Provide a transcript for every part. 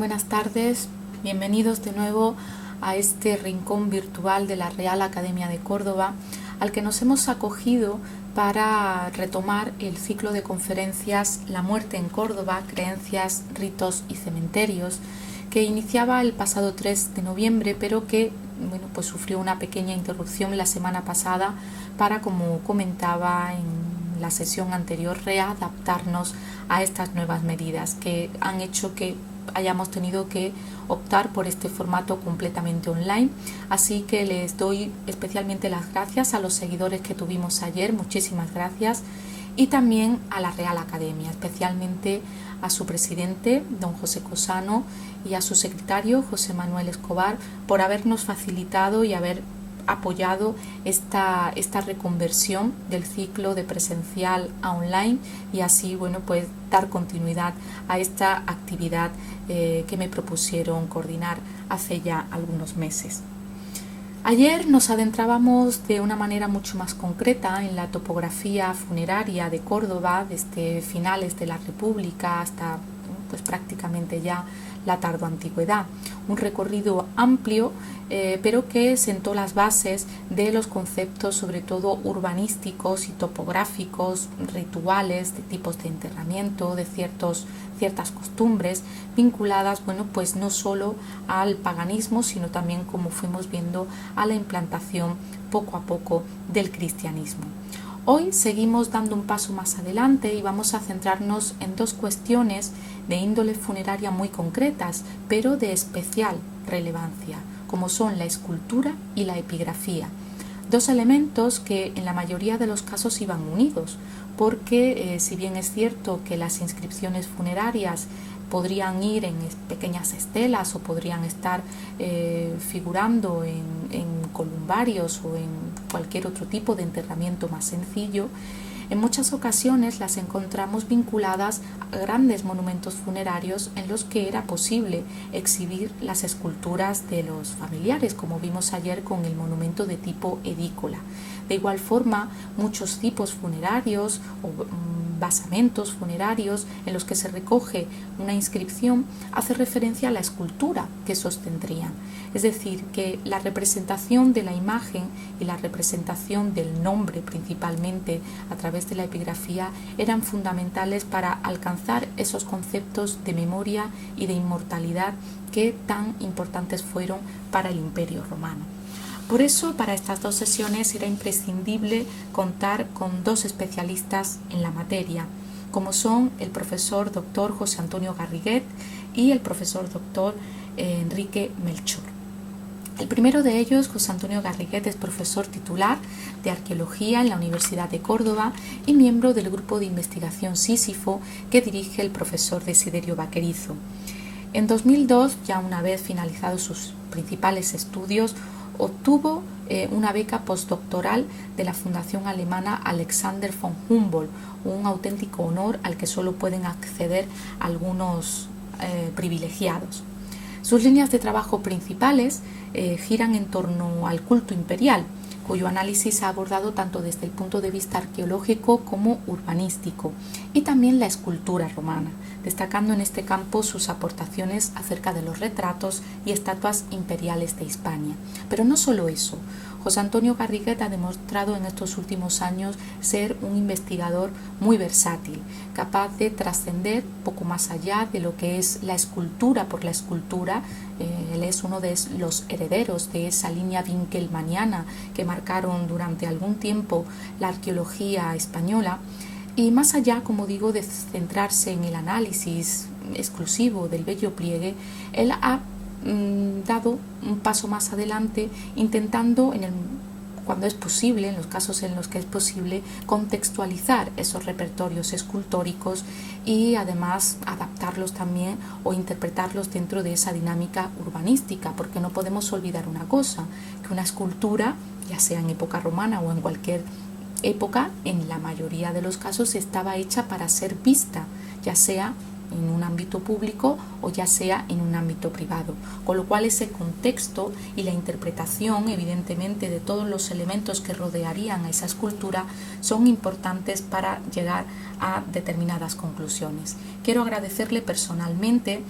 buenas tardes. Bienvenidos de nuevo a este rincón virtual de la Real Academia de Córdoba, al que nos hemos acogido para retomar el ciclo de conferencias La muerte en Córdoba, creencias, ritos y cementerios, que iniciaba el pasado 3 de noviembre, pero que sufrió una pequeña interrupción la semana pasada para, como comentaba en la sesión anterior, readaptarnos a estas nuevas medidas que han hecho que hayamos tenido que optar por este formato completamente online. Así que les doy especialmente las gracias a los seguidores que tuvimos ayer, muchísimas gracias, y también a la Real Academia, especialmente a su presidente, don José Cosano, y a su secretario, José Manuel Escobar, por habernos facilitado y haber apoyado esta reconversión del ciclo de presencial a online y así dar continuidad a esta actividad que me propusieron coordinar hace ya algunos meses. Ayer nos adentrábamos de una manera mucho más concreta en la topografía funeraria de Córdoba desde finales de la República hasta prácticamente ya la tardoantigüedad, un recorrido amplio pero que sentó las bases de los conceptos sobre todo urbanísticos y topográficos, rituales, de tipos de enterramiento, de ciertas costumbres vinculadas no solo al paganismo, sino también, como fuimos viendo, a la implantación poco a poco del cristianismo. Hoy seguimos dando un paso más adelante y vamos a centrarnos en dos cuestiones de índole funeraria muy concretas, pero de especial relevancia, como son la escultura y la epigrafía. Dos elementos que en la mayoría de los casos iban unidos, porque si bien es cierto que las inscripciones funerarias podrían ir en pequeñas estelas o podrían estar figurando en columbarios o en cualquier otro tipo de enterramiento más sencillo, en muchas ocasiones las encontramos vinculadas a grandes monumentos funerarios en los que era posible exhibir las esculturas de los familiares, como vimos ayer con el monumento de tipo edícola. De igual forma, muchos tipos funerarios o basamentos funerarios en los que se recoge una inscripción hace referencia a la escultura que sostendrían. Es decir, que la representación de la imagen y la representación del nombre principalmente a través de la epigrafía eran fundamentales para alcanzar esos conceptos de memoria y de inmortalidad que tan importantes fueron para el Imperio Romano. Por eso, para estas dos sesiones era imprescindible contar con dos especialistas en la materia, como son el profesor doctor José Antonio Garriguet y el profesor doctor Enrique Melchor. El primero de ellos, José Antonio Garriguet, es profesor titular de Arqueología en la Universidad de Córdoba y miembro del grupo de investigación Sísifo que dirige el profesor Desiderio Vaquerizo. En 2002, ya una vez finalizados sus principales estudios, obtuvo una beca postdoctoral de la Fundación Alemana Alexander von Humboldt, un auténtico honor al que solo pueden acceder algunos privilegiados. Sus líneas de trabajo principales giran en torno al culto imperial, cuyo análisis ha abordado tanto desde el punto de vista arqueológico como urbanístico, y también la escultura romana, destacando en este campo sus aportaciones acerca de los retratos y estatuas imperiales de Hispania. Pero no solo eso. José Antonio Garriguet ha demostrado en estos últimos años ser un investigador muy versátil, capaz de trascender poco más allá de lo que es la escultura por la escultura. Él es uno de los herederos de esa línea winkelmanniana que marcaron durante algún tiempo la arqueología española. Y más allá, como digo, de centrarse en el análisis exclusivo del bello pliegue, él ha dado un paso más adelante intentando, cuando es posible, en los casos en los que es posible, contextualizar esos repertorios escultóricos y además adaptarlos también o interpretarlos dentro de esa dinámica urbanística, porque no podemos olvidar una cosa, que una escultura, ya sea en época romana o en cualquier época, en la mayoría de los casos estaba hecha para ser vista, ya sea en un ámbito público o ya sea en un ámbito privado, con lo cual ese contexto y la interpretación evidentemente de todos los elementos que rodearían a esa escultura son importantes para llegar a determinadas conclusiones. Quiero agradecerle personalmente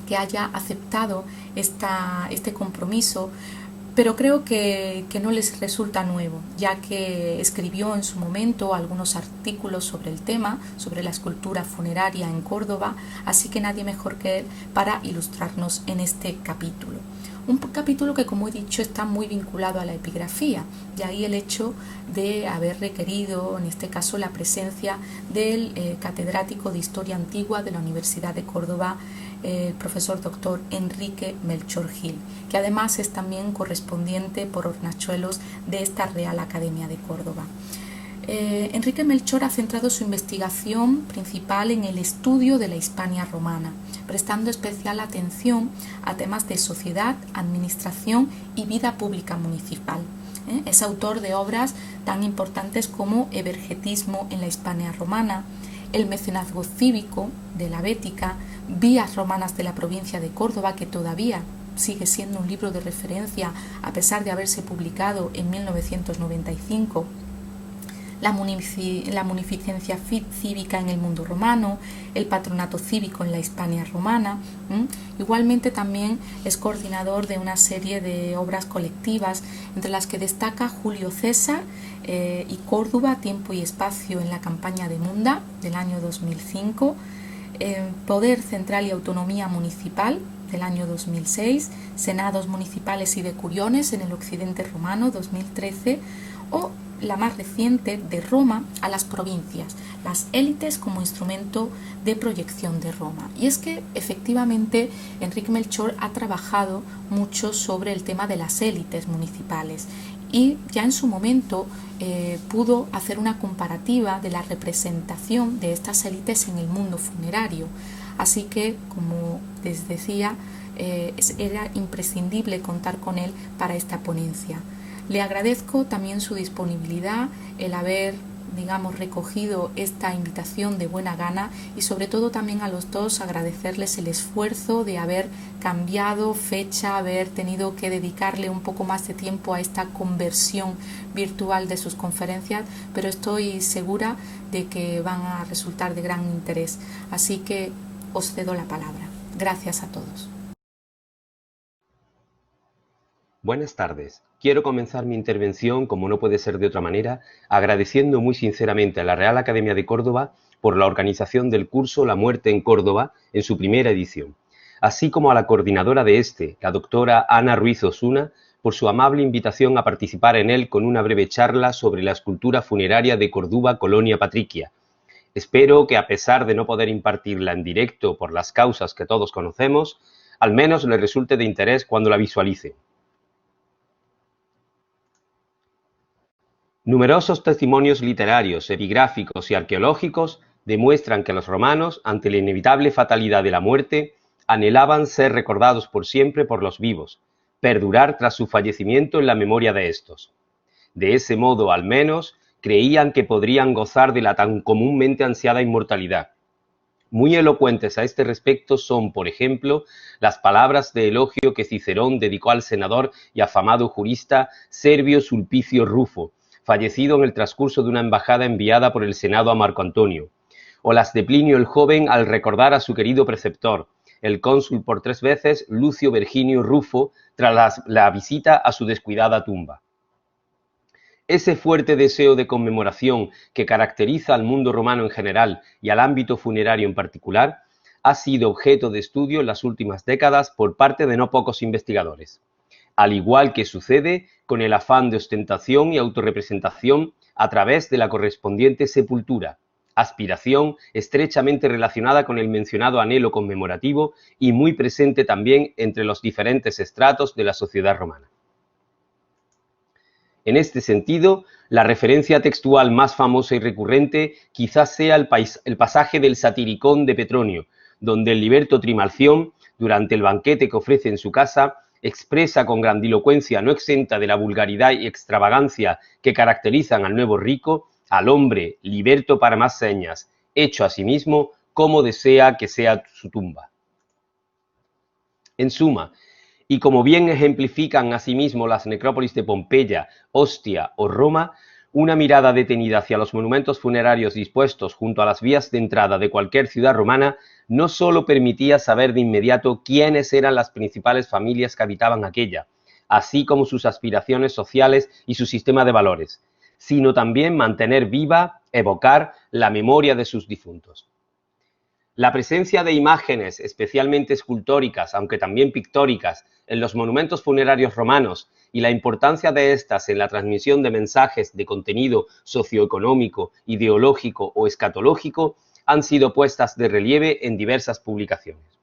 que haya aceptado este compromiso, pero creo que no les resulta nuevo, ya que escribió en su momento algunos artículos sobre el tema, sobre la escultura funeraria en Córdoba, así que nadie mejor que él para ilustrarnos en este capítulo. Un capítulo que, como he dicho, está muy vinculado a la epigrafía, de ahí el hecho de haber requerido, en este caso, la presencia del catedrático de Historia Antigua de la Universidad de Córdoba, el profesor doctor Enrique Melchor Gil, que además es también correspondiente por hornachuelos de esta Real Academia de Córdoba. Enrique Melchor ha centrado su investigación principal en el estudio de la Hispania romana, prestando especial atención a temas de sociedad, administración y vida pública municipal. Es autor de obras tan importantes como Evergetismo en la Hispania romana, El mecenazgo cívico de la Bética, Vías romanas de la provincia de Córdoba, que todavía sigue siendo un libro de referencia a pesar de haberse publicado en 1995, la munificencia cívica en el mundo romano, el patronato cívico en la Hispania romana. Igualmente también es coordinador de una serie de obras colectivas, entre las que destaca Julio César y Córdoba, tiempo y espacio en la campaña de Munda del año 2005, Poder central y autonomía municipal del año 2006, Senados municipales y decuriones en el occidente romano 2013, o la más reciente, de Roma a las provincias, las élites como instrumento de proyección de Roma. Y es que efectivamente Enrique Melchor ha trabajado mucho sobre el tema de las élites municipales y ya en su momento pudo hacer una comparativa de la representación de estas élites en el mundo funerario. Así que, como les decía, era imprescindible contar con él para esta ponencia. Le agradezco también su disponibilidad, el haber, recogido esta invitación de buena gana, y sobre todo también a los dos agradecerles el esfuerzo de haber cambiado fecha, haber tenido que dedicarle un poco más de tiempo a esta conversión virtual de sus conferencias, pero estoy segura de que van a resultar de gran interés. Así que os cedo la palabra. Gracias a todos. Buenas tardes. Quiero comenzar mi intervención, como no puede ser de otra manera, agradeciendo muy sinceramente a la Real Academia de Córdoba por la organización del curso La Muerte en Córdoba en su primera edición, así como a la coordinadora de este, la doctora Ana Ruiz Osuna, por su amable invitación a participar en él con una breve charla sobre la escultura funeraria de Córdoba, Colonia Patricia. Espero que, a pesar de no poder impartirla en directo por las causas que todos conocemos, al menos le resulte de interés cuando la visualice. Numerosos testimonios literarios, epigráficos y arqueológicos demuestran que los romanos, ante la inevitable fatalidad de la muerte, anhelaban ser recordados por siempre por los vivos, perdurar tras su fallecimiento en la memoria de estos. De ese modo, al menos, creían que podrían gozar de la tan comúnmente ansiada inmortalidad. Muy elocuentes a este respecto son, por ejemplo, las palabras de elogio que Cicerón dedicó al senador y afamado jurista Servio Sulpicio Rufo, fallecido en el transcurso de una embajada enviada por el Senado a Marco Antonio, o las de Plinio el Joven al recordar a su querido preceptor, el cónsul por 3 veces Lucio Verginio Rufo, tras la visita a su descuidada tumba. Ese fuerte deseo de conmemoración que caracteriza al mundo romano en general y al ámbito funerario en particular, ha sido objeto de estudio en las últimas décadas por parte de no pocos investigadores. Al igual que sucede con el afán de ostentación y autorrepresentación a través de la correspondiente sepultura, aspiración estrechamente relacionada con el mencionado anhelo conmemorativo y muy presente también entre los diferentes estratos de la sociedad romana. En este sentido, la referencia textual más famosa y recurrente quizás sea el pasaje del Satiricón de Petronio, donde el liberto Trimalción, durante el banquete que ofrece en su casa, expresa con grandilocuencia no exenta de la vulgaridad y extravagancia que caracterizan al nuevo rico, al hombre, liberto para más señas, hecho a sí mismo como desea que sea su tumba. En suma, y como bien ejemplifican asimismo las necrópolis de Pompeya, Ostia o Roma, Una mirada detenida hacia los monumentos funerarios dispuestos junto a las vías de entrada de cualquier ciudad romana no solo permitía saber de inmediato quiénes eran las principales familias que habitaban aquella, así como sus aspiraciones sociales y su sistema de valores, sino también mantener viva, evocar la memoria de sus difuntos. La presencia de imágenes, especialmente escultóricas, aunque también pictóricas, en los monumentos funerarios romanos y la importancia de estas en la transmisión de mensajes de contenido socioeconómico, ideológico o escatológico han sido puestas de relieve en diversas publicaciones.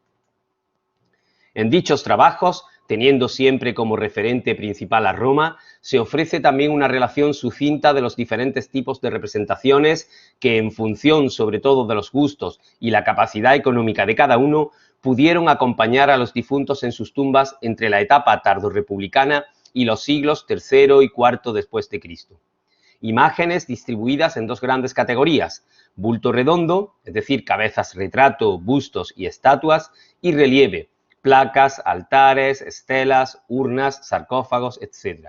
En dichos trabajos, teniendo siempre como referente principal a Roma, se ofrece también una relación sucinta de los diferentes tipos de representaciones que, en función sobre todo de los gustos y la capacidad económica de cada uno, pudieron acompañar a los difuntos en sus tumbas entre la etapa tardorrepublicana y los siglos III y IV después de Cristo. Imágenes distribuidas en dos grandes categorías: bulto redondo, es decir, cabezas retrato, bustos y estatuas, y relieve, placas, altares, estelas, urnas, sarcófagos, etc.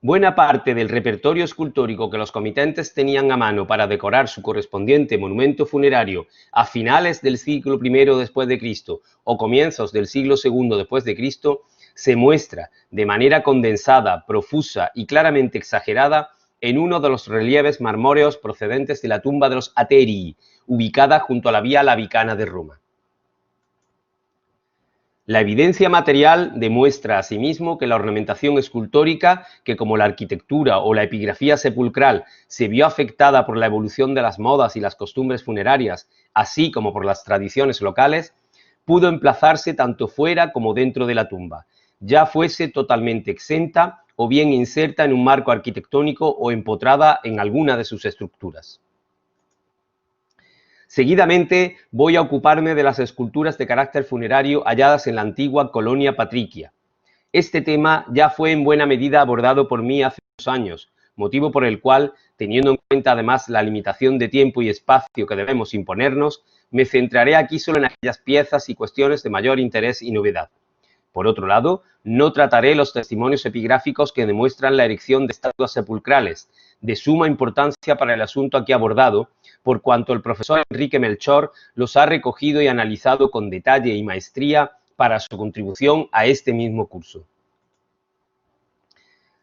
Buena parte del repertorio escultórico que los comitentes tenían a mano para decorar su correspondiente monumento funerario a finales del siglo I después de Cristo o comienzos del siglo II después de Cristo se muestra de manera condensada, profusa y claramente exagerada en uno de los relieves marmóreos procedentes de la tumba de los Aterii, ubicada junto a la Vía Lavicana de Roma. La evidencia material demuestra asimismo que la ornamentación escultórica, que como la arquitectura o la epigrafía sepulcral se vio afectada por la evolución de las modas y las costumbres funerarias, así como por las tradiciones locales, pudo emplazarse tanto fuera como dentro de la tumba, ya fuese totalmente exenta o bien inserta en un marco arquitectónico o empotrada en alguna de sus estructuras. Seguidamente voy a ocuparme de las esculturas de carácter funerario halladas en la antigua colonia patricia. Este tema ya fue en buena medida abordado por mí hace unos años, motivo por el cual, teniendo en cuenta además la limitación de tiempo y espacio que debemos imponernos, me centraré aquí solo en aquellas piezas y cuestiones de mayor interés y novedad. Por otro lado, no trataré los testimonios epigráficos que demuestran la erección de estatuas sepulcrales, de suma importancia para el asunto aquí abordado, por cuanto el profesor Enrique Melchor los ha recogido y analizado con detalle y maestría para su contribución a este mismo curso.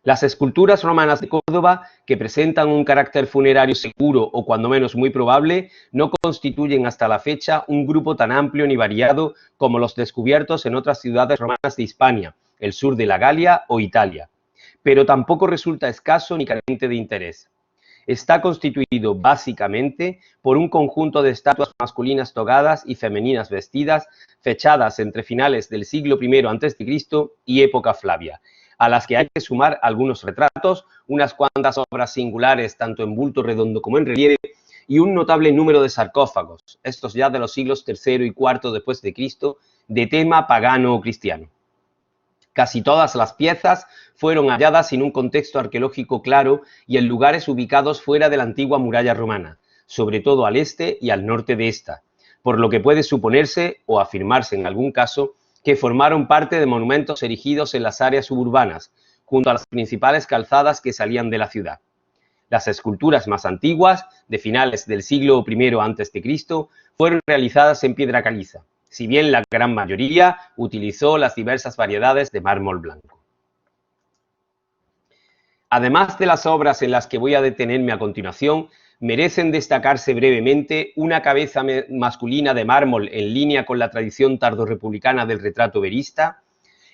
Las esculturas romanas de Córdoba, que presentan un carácter funerario seguro o cuando menos muy probable, no constituyen hasta la fecha un grupo tan amplio ni variado como los descubiertos en otras ciudades romanas de Hispania, el sur de la Galia o Italia, pero tampoco resulta escaso ni carente de interés. Está constituido básicamente por un conjunto de estatuas masculinas togadas y femeninas vestidas, fechadas entre finales del siglo I a.C. y época Flavia, a las que hay que sumar algunos retratos, unas cuantas obras singulares tanto en bulto redondo como en relieve, y un notable número de sarcófagos, estos ya de los siglos III y IV después de Cristo, de tema pagano o cristiano. Casi todas las piezas fueron halladas sin un contexto arqueológico claro y en lugares ubicados fuera de la antigua muralla romana, sobre todo al este y al norte de esta, por lo que puede suponerse o afirmarse en algún caso que formaron parte de monumentos erigidos en las áreas suburbanas, junto a las principales calzadas que salían de la ciudad. Las esculturas más antiguas, de finales del siglo I a.C., fueron realizadas en piedra caliza, si bien la gran mayoría utilizó las diversas variedades de mármol blanco. Además de las obras en las que voy a detenerme a continuación, merecen destacarse brevemente una cabeza masculina de mármol en línea con la tradición tardorrepublicana del retrato verista,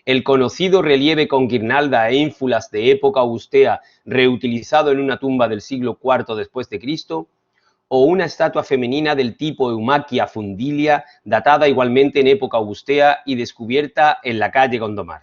el conocido relieve con guirnalda e ínfulas de época augustea reutilizado en una tumba del siglo IV después de Cristo, o una estatua femenina del tipo Eumaquia fundilia, datada igualmente en época augustea y descubierta en la calle Gondomar.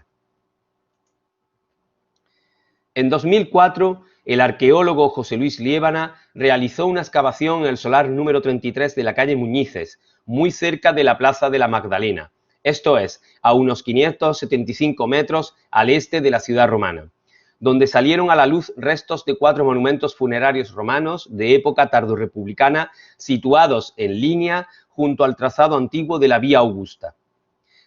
En 2004, el arqueólogo José Luis Liébana realizó una excavación en el solar número 33 de la calle Muñices, muy cerca de la Plaza de la Magdalena, esto es, a unos 575 metros al este de la ciudad romana, donde salieron a la luz restos de 4 monumentos funerarios romanos de época tardorrepublicana situados en línea junto al trazado antiguo de la Vía Augusta.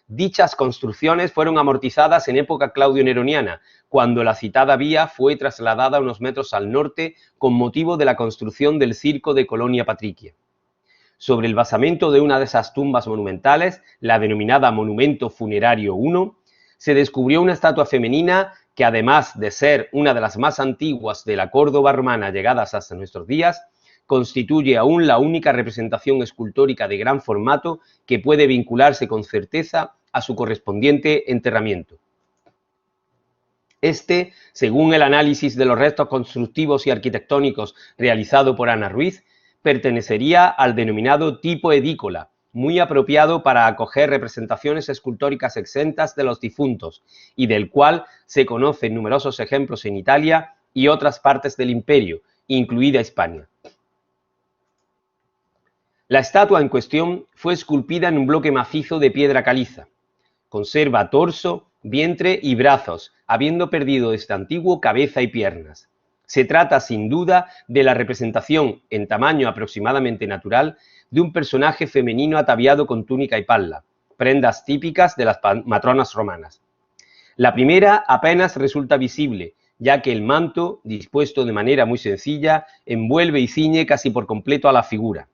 Dichas construcciones fueron amortizadas en época claudio-neroniana, cuando la citada vía fue trasladada unos metros al norte con motivo de la construcción del circo de Colonia Patricia. Sobre el basamento de una de esas tumbas monumentales, la denominada Monumento Funerario I, se descubrió una estatua femenina que, además de ser una de las más antiguas de la Córdoba romana llegadas hasta nuestros días, constituye aún la única representación escultórica de gran formato que puede vincularse con certeza a su correspondiente enterramiento. Este, según el análisis de los restos constructivos y arquitectónicos realizado por Ana Ruiz, pertenecería al denominado tipo edícola, muy apropiado para acoger representaciones escultóricas exentas de los difuntos y del cual se conocen numerosos ejemplos en Italia y otras partes del imperio, incluida España. La estatua en cuestión fue esculpida en un bloque macizo de piedra caliza. Conserva torso, vientre y brazos, habiendo perdido desde antiguo cabeza y piernas. Se trata, sin duda, de la representación, en tamaño aproximadamente natural, de un personaje femenino ataviado con túnica y palla, prendas típicas de las matronas romanas. La primera apenas resulta visible, ya que el manto, dispuesto de manera muy sencilla, envuelve y ciñe casi por completo a la figura.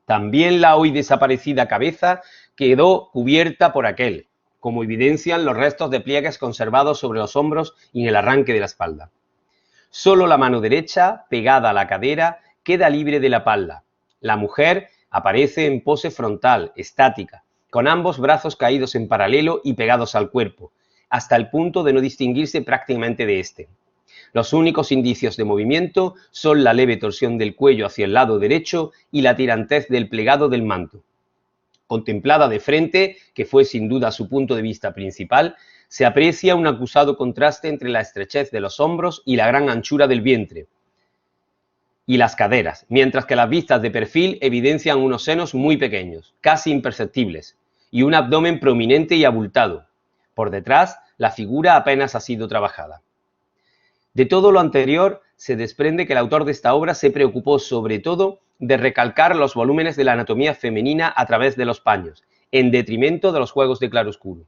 También la hoy desaparecida cabeza quedó cubierta por aquel, como evidencian los restos de pliegues conservados sobre los hombros y en el arranque de la espalda. Solo la mano derecha, pegada a la cadera, queda libre de la palla. La mujer aparece en pose frontal, estática, con ambos brazos caídos en paralelo y pegados al cuerpo, hasta el punto de no distinguirse prácticamente de este. Los únicos indicios de movimiento son la leve torsión del cuello hacia el lado derecho y la tirantez del plegado del manto. Contemplada de frente, que fue sin duda su punto de vista principal, se aprecia un acusado contraste entre la estrechez de los hombros y la gran anchura del vientre y las caderas, mientras que las vistas de perfil evidencian unos senos muy pequeños, casi imperceptibles, y un abdomen prominente y abultado. Por detrás, la figura apenas ha sido trabajada. De todo lo anterior, se desprende que el autor de esta obra se preocupó sobre todo de recalcar los volúmenes de la anatomía femenina a través de los paños, en detrimento de los juegos de claroscuro.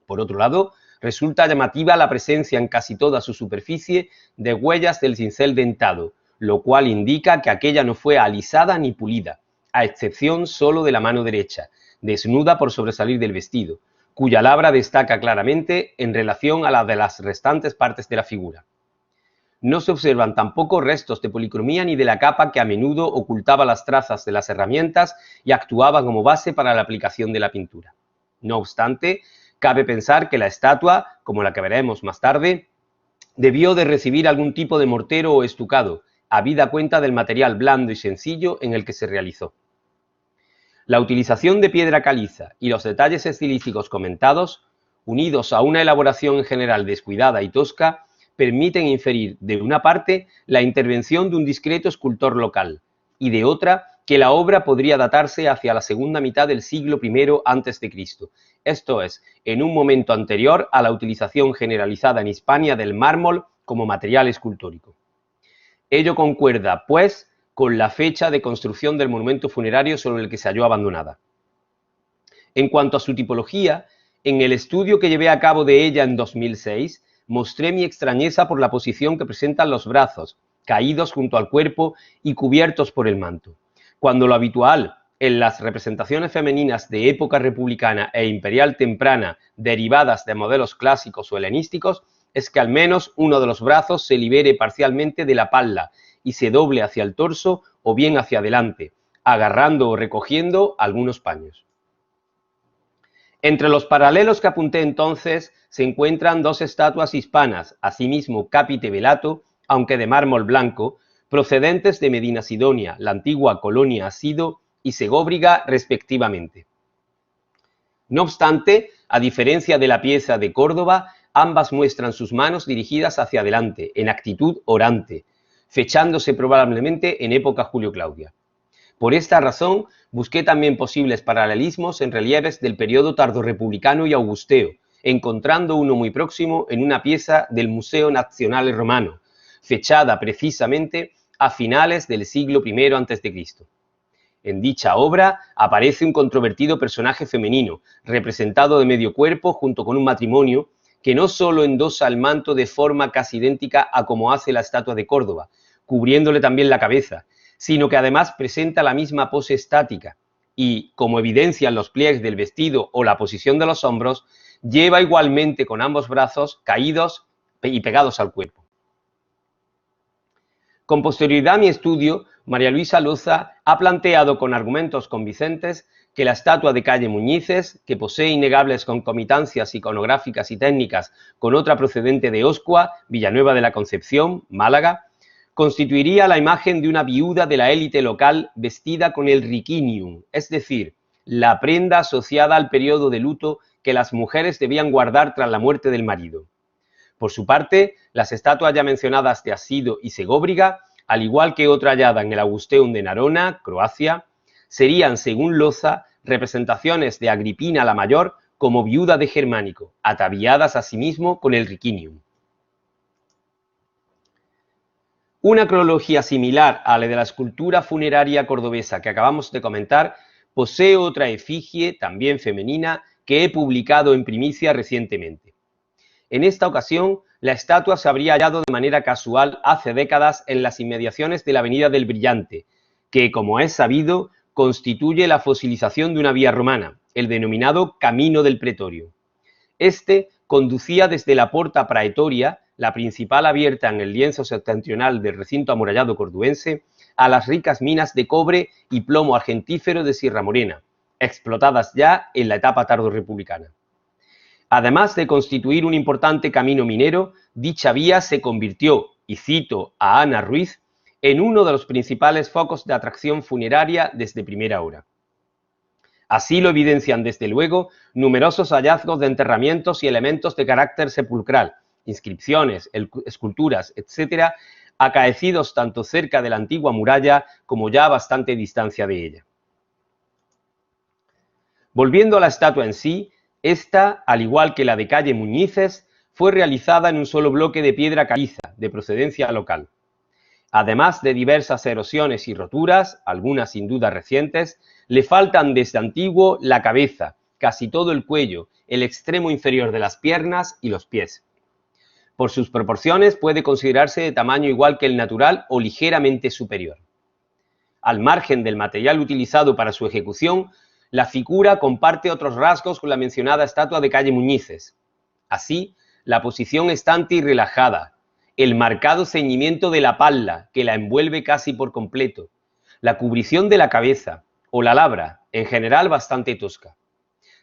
Por otro lado, resulta llamativa la presencia en casi toda su superficie de huellas del cincel dentado, lo cual indica que aquella no fue alisada ni pulida, a excepción solo de la mano derecha, desnuda por sobresalir del vestido, cuya labra destaca claramente en relación a la de las restantes partes de la figura. No se observan tampoco restos de policromía ni de la capa que a menudo ocultaba las trazas de las herramientas y actuaba como base para la aplicación de la pintura. No obstante, cabe pensar que la estatua, como la que veremos más tarde, debió de recibir algún tipo de mortero o estucado, habida cuenta del material blando y sencillo en el que se realizó. La utilización de piedra caliza y los detalles estilísticos comentados, unidos a una elaboración en general descuidada y tosca, permiten inferir, de una parte, la intervención de un discreto escultor local, y de otra, que la obra podría datarse hacia la segunda mitad del siglo I a.C., esto es, en un momento anterior a la utilización generalizada en Hispania del mármol como material escultórico. Ello concuerda, pues, con la fecha de construcción del monumento funerario sobre el que se halló abandonada. En cuanto a su tipología, en el estudio que llevé a cabo de ella en 2006, mostré mi extrañeza por la posición que presentan los brazos, caídos junto al cuerpo y cubiertos por el manto, cuando lo habitual en las representaciones femeninas de época republicana e imperial temprana derivadas de modelos clásicos o helenísticos es que al menos uno de los brazos se libere parcialmente de la palla y se doble hacia el torso o bien hacia adelante, agarrando o recogiendo algunos paños. Entre los paralelos que apunté entonces se encuentran dos estatuas hispanas, asimismo capite velato, aunque de mármol blanco, procedentes de Medina Sidonia, la antigua colonia Asido y Segóbriga respectivamente. No obstante, a diferencia de la pieza de Córdoba, ambas muestran sus manos dirigidas hacia adelante, en actitud orante, fechándose probablemente en época Julio-Claudia. Por esta razón, busqué también posibles paralelismos en relieves del periodo tardorrepublicano y augusteo, encontrando uno muy próximo en una pieza del Museo Nazionale Romano, fechada precisamente a finales del siglo I a.C. En dicha obra aparece un controvertido personaje femenino, representado de medio cuerpo junto con un matrimonio, que no solo endosa el manto de forma casi idéntica a como hace la estatua de Córdoba, cubriéndole también la cabeza, sino que además presenta la misma pose estática y, como evidencian los pliegues del vestido o la posición de los hombros, lleva igualmente con ambos brazos caídos y pegados al cuerpo. Con posterioridad a mi estudio, María Luisa Loza ha planteado con argumentos convincentes que la estatua de calle Muñices, que posee innegables concomitancias iconográficas y técnicas con otra procedente de Oscua, Villanueva de la Concepción, Málaga, constituiría la imagen de una viuda de la élite local vestida con el riquinium, es decir, la prenda asociada al periodo de luto que las mujeres debían guardar tras la muerte del marido. Por su parte, las estatuas ya mencionadas de Asido y Segóbriga, al igual que otra hallada en el Augusteum de Narona, Croacia, serían, según Loza, representaciones de Agripina la Mayor como viuda de Germánico, ataviadas asimismo con el riquinium. Una cronología similar a la de la escultura funeraria cordobesa que acabamos de comentar posee otra efigie, también femenina, que he publicado en primicia recientemente. En esta ocasión, la estatua se habría hallado de manera casual hace décadas en las inmediaciones de la Avenida del Brillante, que, como es sabido, constituye la fosilización de una vía romana, el denominado Camino del Pretorio. Este conducía desde la Porta Praetoria, la principal abierta en el lienzo septentrional del recinto amurallado corduense, a las ricas minas de cobre y plomo argentífero de Sierra Morena, explotadas ya en la etapa tardorrepublicana. Además de constituir un importante camino minero, dicha vía se convirtió, y cito a Ana Ruiz, en uno de los principales focos de atracción funeraria desde primera hora. Así lo evidencian desde luego numerosos hallazgos de enterramientos y elementos de carácter sepulcral, inscripciones, esculturas, etcétera, acaecidos tanto cerca de la antigua muralla como ya a bastante distancia de ella. Volviendo a la estatua en sí, esta, al igual que la de calle Muñices, fue realizada en un solo bloque de piedra caliza, de procedencia local. Además de diversas erosiones y roturas, algunas sin duda recientes, le faltan desde antiguo la cabeza, casi todo el cuello, el extremo inferior de las piernas y los pies. Por sus proporciones puede considerarse de tamaño igual que el natural o ligeramente superior. Al margen del material utilizado para su ejecución, la figura comparte otros rasgos con la mencionada estatua de calle Muñices. Así, la posición estante y relajada, el marcado ceñimiento de la palla que la envuelve casi por completo, la cubrición de la cabeza o la labra, en general bastante tosca.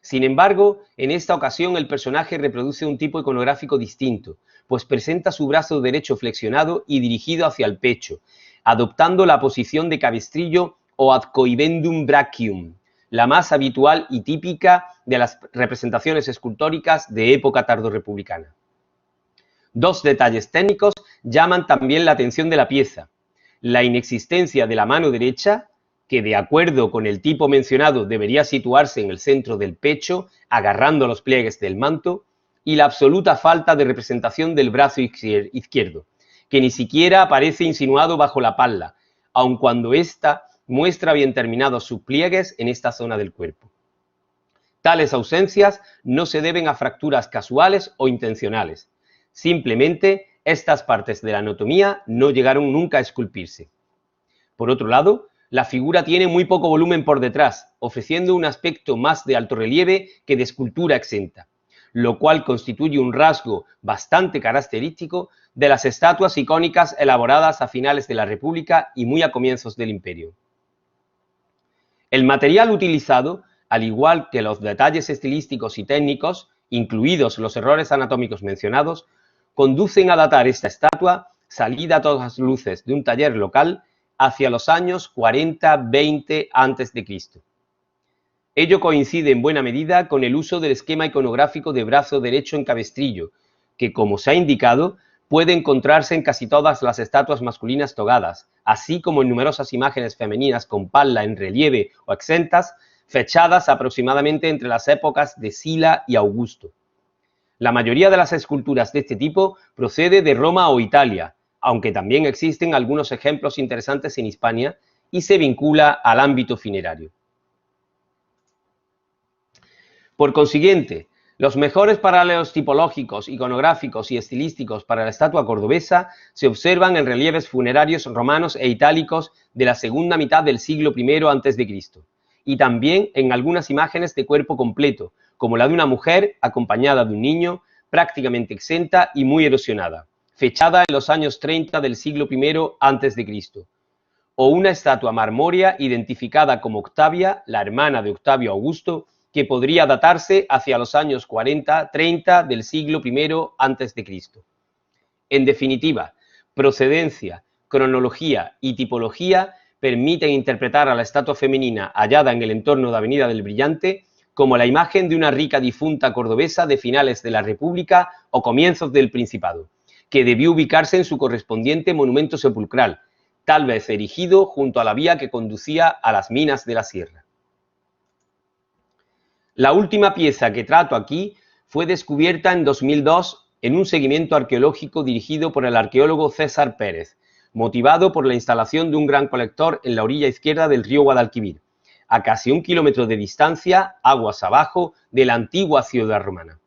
Sin embargo, en esta ocasión el personaje reproduce un tipo iconográfico distinto, pues presenta su brazo derecho flexionado y dirigido hacia el pecho, adoptando la posición de cabestrillo o ad cohibendum brachium, la más habitual y típica de las representaciones escultóricas de época tardorrepublicana. Dos detalles técnicos llaman también la atención de la pieza: la inexistencia de la mano derecha, que de acuerdo con el tipo mencionado debería situarse en el centro del pecho, agarrando los pliegues del manto, y la absoluta falta de representación del brazo izquierdo, que ni siquiera aparece insinuado bajo la palla, aun cuando ésta muestra bien terminados sus pliegues en esta zona del cuerpo. Tales ausencias no se deben a fracturas casuales o intencionales. Simplemente, estas partes de la anatomía no llegaron nunca a esculpirse. Por otro lado, la figura tiene muy poco volumen por detrás, ofreciendo un aspecto más de alto relieve que de escultura exenta, lo cual constituye un rasgo bastante característico de las estatuas icónicas elaboradas a finales de la República y muy a comienzos del Imperio. El material utilizado, al igual que los detalles estilísticos y técnicos, incluidos los errores anatómicos mencionados, conducen a datar esta estatua, salida a todas luces de un taller local, hacia los años 40-20 a.C. Ello coincide en buena medida con el uso del esquema iconográfico de brazo derecho en cabestrillo, que, como se ha indicado, puede encontrarse en casi todas las estatuas masculinas togadas, así como en numerosas imágenes femeninas con palla en relieve o exentas, fechadas aproximadamente entre las épocas de Sila y Augusto. La mayoría de las esculturas de este tipo procede de Roma o Italia, aunque también existen algunos ejemplos interesantes en Hispania y se vincula al ámbito funerario. Por consiguiente, los mejores paralelos tipológicos, iconográficos y estilísticos para la estatua cordobesa se observan en relieves funerarios romanos e itálicos de la segunda mitad del siglo I a.C., y también en algunas imágenes de cuerpo completo, como la de una mujer acompañada de un niño, prácticamente exenta y muy erosionada, fechada en los años 30 del siglo I a.C., o una estatua marmórea identificada como Octavia, la hermana de Octavio Augusto, que podría datarse hacia los años 40-30 del siglo I a.C. En definitiva, procedencia, cronología y tipología permiten interpretar a la estatua femenina hallada en el entorno de Avenida del Brillante como la imagen de una rica difunta cordobesa de finales de la República o comienzos del Principado, que debió ubicarse en su correspondiente monumento sepulcral, tal vez erigido junto a la vía que conducía a las minas de la sierra. La última pieza que trato aquí fue descubierta en 2002 en un seguimiento arqueológico dirigido por el arqueólogo César Pérez, motivado por la instalación de un gran colector en la orilla izquierda del río Guadalquivir, a casi 1 kilómetro de distancia, aguas abajo, de la antigua ciudad romana.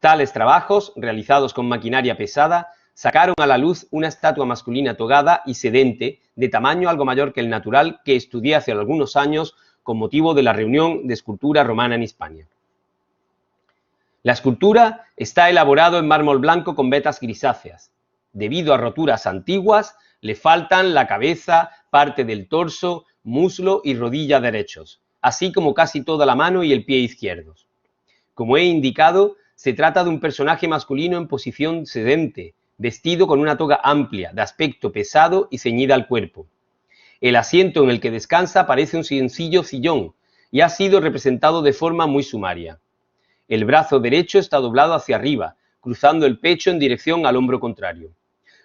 Tales trabajos, realizados con maquinaria pesada, sacaron a la luz una estatua masculina togada y sedente, de tamaño algo mayor que el natural, que estudié hace algunos años con motivo de la reunión de escultura romana en Hispania. La escultura está elaborada en mármol blanco con vetas grisáceas. Debido a roturas antiguas, le faltan la cabeza, parte del torso, muslo y rodilla derechos, así como casi toda la mano y el pie izquierdos. Como he indicado, se trata de un personaje masculino en posición sedente, vestido con una toga amplia, de aspecto pesado y ceñida al cuerpo. El asiento en el que descansa parece un sencillo sillón y ha sido representado de forma muy sumaria. El brazo derecho está doblado hacia arriba, cruzando el pecho en dirección al hombro contrario.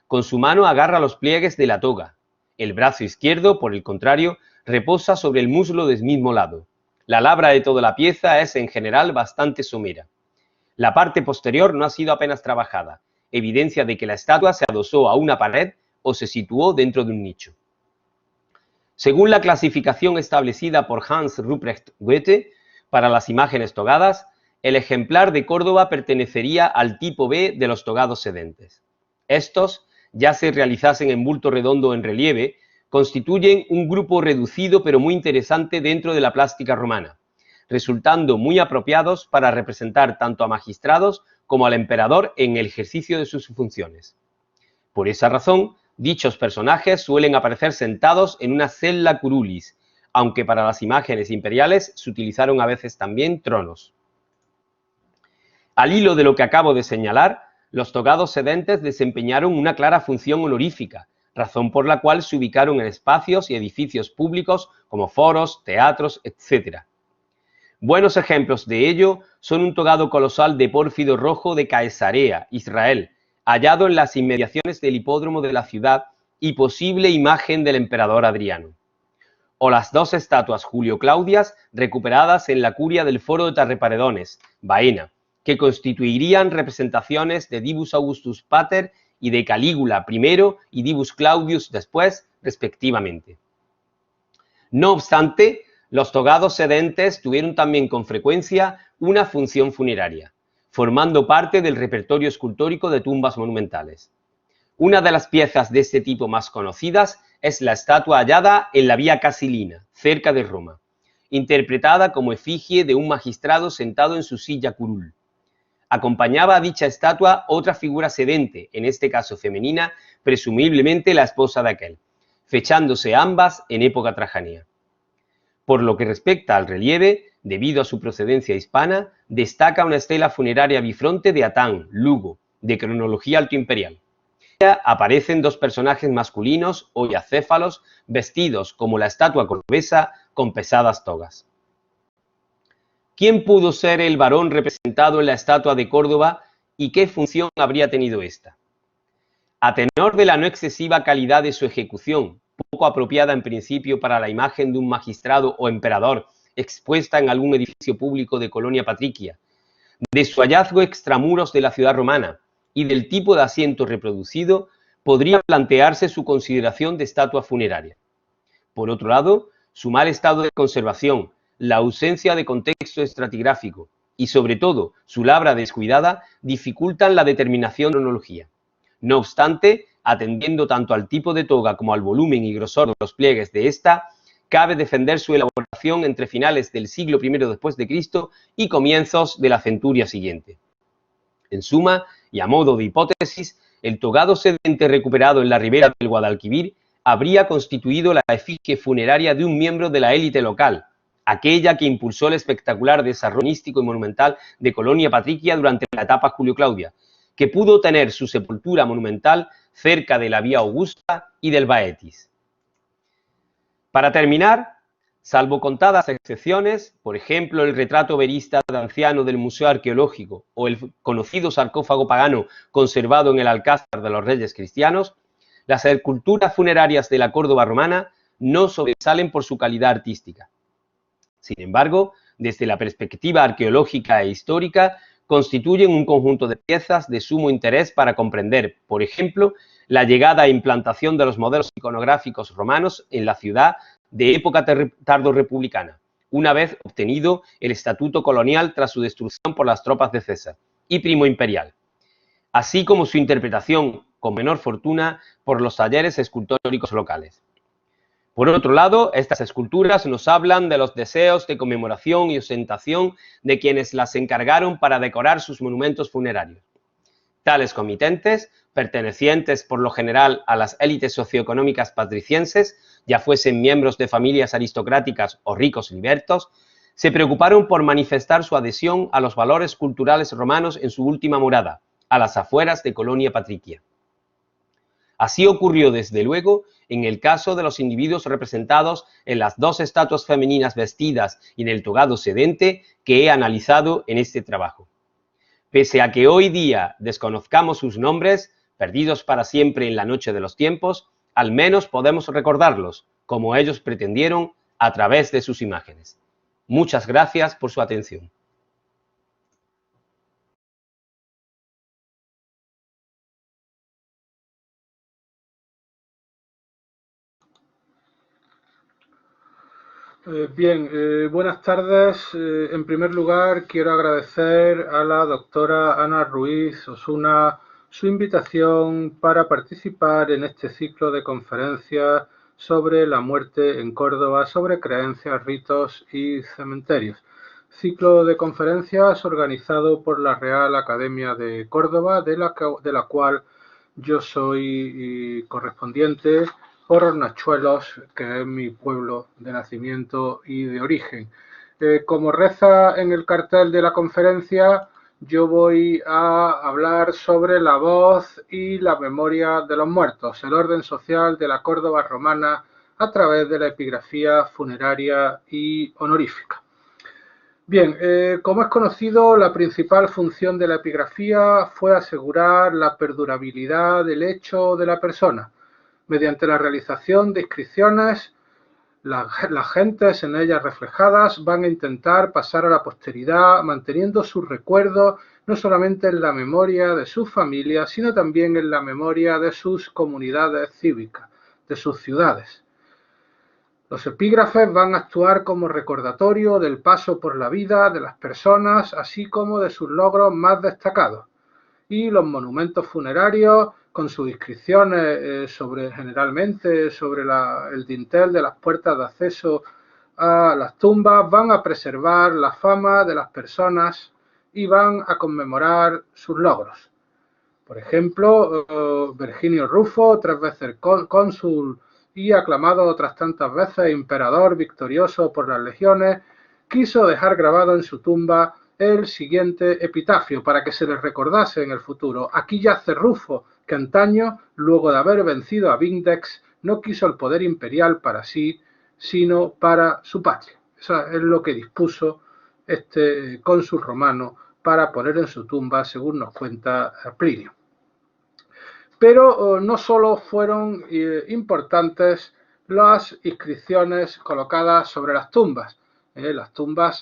Con su mano agarra los pliegues de la toga. El brazo izquierdo, por el contrario, reposa sobre el muslo del mismo lado. La labra de toda la pieza es en general bastante somera. La parte posterior no ha sido apenas trabajada, evidencia de que la estatua se adosó a una pared o se situó dentro de un nicho. Según la clasificación establecida por Hans Ruprecht Goethe para las imágenes togadas, el ejemplar de Córdoba pertenecería al tipo B de los togados sedentes. Estos, ya se realizasen en bulto redondo o en relieve, constituyen un grupo reducido pero muy interesante dentro de la plástica romana, resultando muy apropiados para representar tanto a magistrados como al emperador en el ejercicio de sus funciones. Por esa razón, dichos personajes suelen aparecer sentados en una sella curulis, aunque para las imágenes imperiales se utilizaron a veces también tronos. Al hilo de lo que acabo de señalar, los togados sedentes desempeñaron una clara función honorífica, razón por la cual se ubicaron en espacios y edificios públicos como foros, teatros, etc. Buenos ejemplos de ello son un togado colosal de pórfido rojo de Caesarea, Israel, hallado en las inmediaciones del hipódromo de la ciudad y posible imagen del emperador Adriano. O las dos estatuas Julio-Claudias recuperadas en la curia del foro de Tarreparedones, Baena, que constituirían representaciones de Divus Augustus Pater y de Calígula I y Divus Claudius después, respectivamente. No obstante, los togados sedentes tuvieron también con frecuencia una función funeraria, formando parte del repertorio escultórico de tumbas monumentales. Una de las piezas de este tipo más conocidas es la estatua hallada en la Vía Casilina, cerca de Roma, interpretada como efigie de un magistrado sentado en su silla curul. Acompañaba a dicha estatua otra figura sedente, en este caso femenina, presumiblemente la esposa de aquel, fechándose ambas en época trajana. Por lo que respecta al relieve, debido a su procedencia hispana, destaca una estela funeraria bifronte de Atán, Lugo, de cronología altoimperial. En ella aparecen dos personajes masculinos o acéfalos vestidos como la estatua cordobesa con pesadas togas. ¿Quién pudo ser el varón representado en la estatua de Córdoba y qué función habría tenido ésta? A tenor de la no excesiva calidad de su ejecución, poco apropiada en principio para la imagen de un magistrado o emperador expuesta en algún edificio público de Colonia Patricia, de su hallazgo extramuros de la ciudad romana y del tipo de asiento reproducido, podría plantearse su consideración de estatua funeraria. Por otro lado, su mal estado de conservación, la ausencia de contexto estratigráfico y, sobre todo, su labra descuidada dificultan la determinación de cronología. No obstante, atendiendo tanto al tipo de toga como al volumen y grosor de los pliegues de esta, cabe defender su elaboración entre finales del siglo I después de Cristo y comienzos de la centuria siguiente. En suma, y a modo de hipótesis, el togado sedente recuperado en la ribera del Guadalquivir habría constituido la efigie funeraria de un miembro de la élite local, aquella que impulsó el espectacular desarrollo místico y monumental de Colonia Patricia durante la etapa Julio-Claudia, que pudo tener su sepultura monumental cerca de la Vía Augusta y del Baetis. Para terminar, salvo contadas excepciones, por ejemplo el retrato verista de anciano del Museo Arqueológico o el conocido sarcófago pagano conservado en el Alcázar de los Reyes Cristianos, las esculturas funerarias de la Córdoba romana no sobresalen por su calidad artística. Sin embargo, desde la perspectiva arqueológica e histórica, constituyen un conjunto de piezas de sumo interés para comprender, por ejemplo, la llegada e implantación de los modelos iconográficos romanos en la ciudad de época tardorrepublicana, una vez obtenido el estatuto colonial tras su destrucción por las tropas de César y primo imperial, así como su interpretación con menor fortuna por los talleres escultóricos locales. Por otro lado, estas esculturas nos hablan de los deseos de conmemoración y ostentación de quienes las encargaron para decorar sus monumentos funerarios. Tales comitentes, pertenecientes por lo general a las élites socioeconómicas patricienses, ya fuesen miembros de familias aristocráticas o ricos libertos, se preocuparon por manifestar su adhesión a los valores culturales romanos en su última morada, a las afueras de Colonia Patricia. Así ocurrió, desde luego, en el caso de los individuos representados en las dos estatuas femeninas vestidas y en el togado sedente que he analizado en este trabajo. Pese a que hoy día desconozcamos sus nombres, perdidos para siempre en la noche de los tiempos, al menos podemos recordarlos, como ellos pretendieron, a través de sus imágenes. Muchas gracias por su atención. Buenas tardes. En primer lugar, quiero agradecer a la doctora Ana Ruiz Osuna su invitación para participar en este ciclo de conferencias sobre la muerte en Córdoba, sobre creencias, ritos y cementerios. Ciclo de conferencias organizado por la Real Academia de Córdoba, de la cual yo soy correspondiente por Hornachuelos, que es mi pueblo de nacimiento y de origen. Como reza en el cartel de la conferencia, yo voy a hablar sobre la voz y la memoria de los muertos, el orden social de la Córdoba romana a través de la epigrafía funeraria y honorífica. Bien, como es conocido, la principal función de la epigrafía fue asegurar la perdurabilidad del hecho de la persona. Mediante la realización de inscripciones, las gentes en ellas reflejadas van a intentar pasar a la posteridad manteniendo sus recuerdos no solamente en la memoria de sus familias, sino también en la memoria de sus comunidades cívicas, de sus ciudades. Los epígrafes van a actuar como recordatorio del paso por la vida de las personas, así como de sus logros más destacados. Y los monumentos funerarios, con sus inscripciones generalmente sobre el dintel de las puertas de acceso a las tumbas, van a preservar la fama de las personas y van a conmemorar sus logros. Por ejemplo, Virginio Rufo, 3 veces cónsul y aclamado otras tantas veces emperador victorioso por las legiones, quiso dejar grabado en su tumba el siguiente epitafio para que se les recordase en el futuro: aquí yace Rufo, que antaño, luego de haber vencido a Vindex, no quiso el poder imperial para sí, sino para su patria. Eso es lo que dispuso este cónsul romano para poner en su tumba, según nos cuenta Plinio. Pero no solo fueron importantes las inscripciones colocadas sobre las tumbas. En las tumbas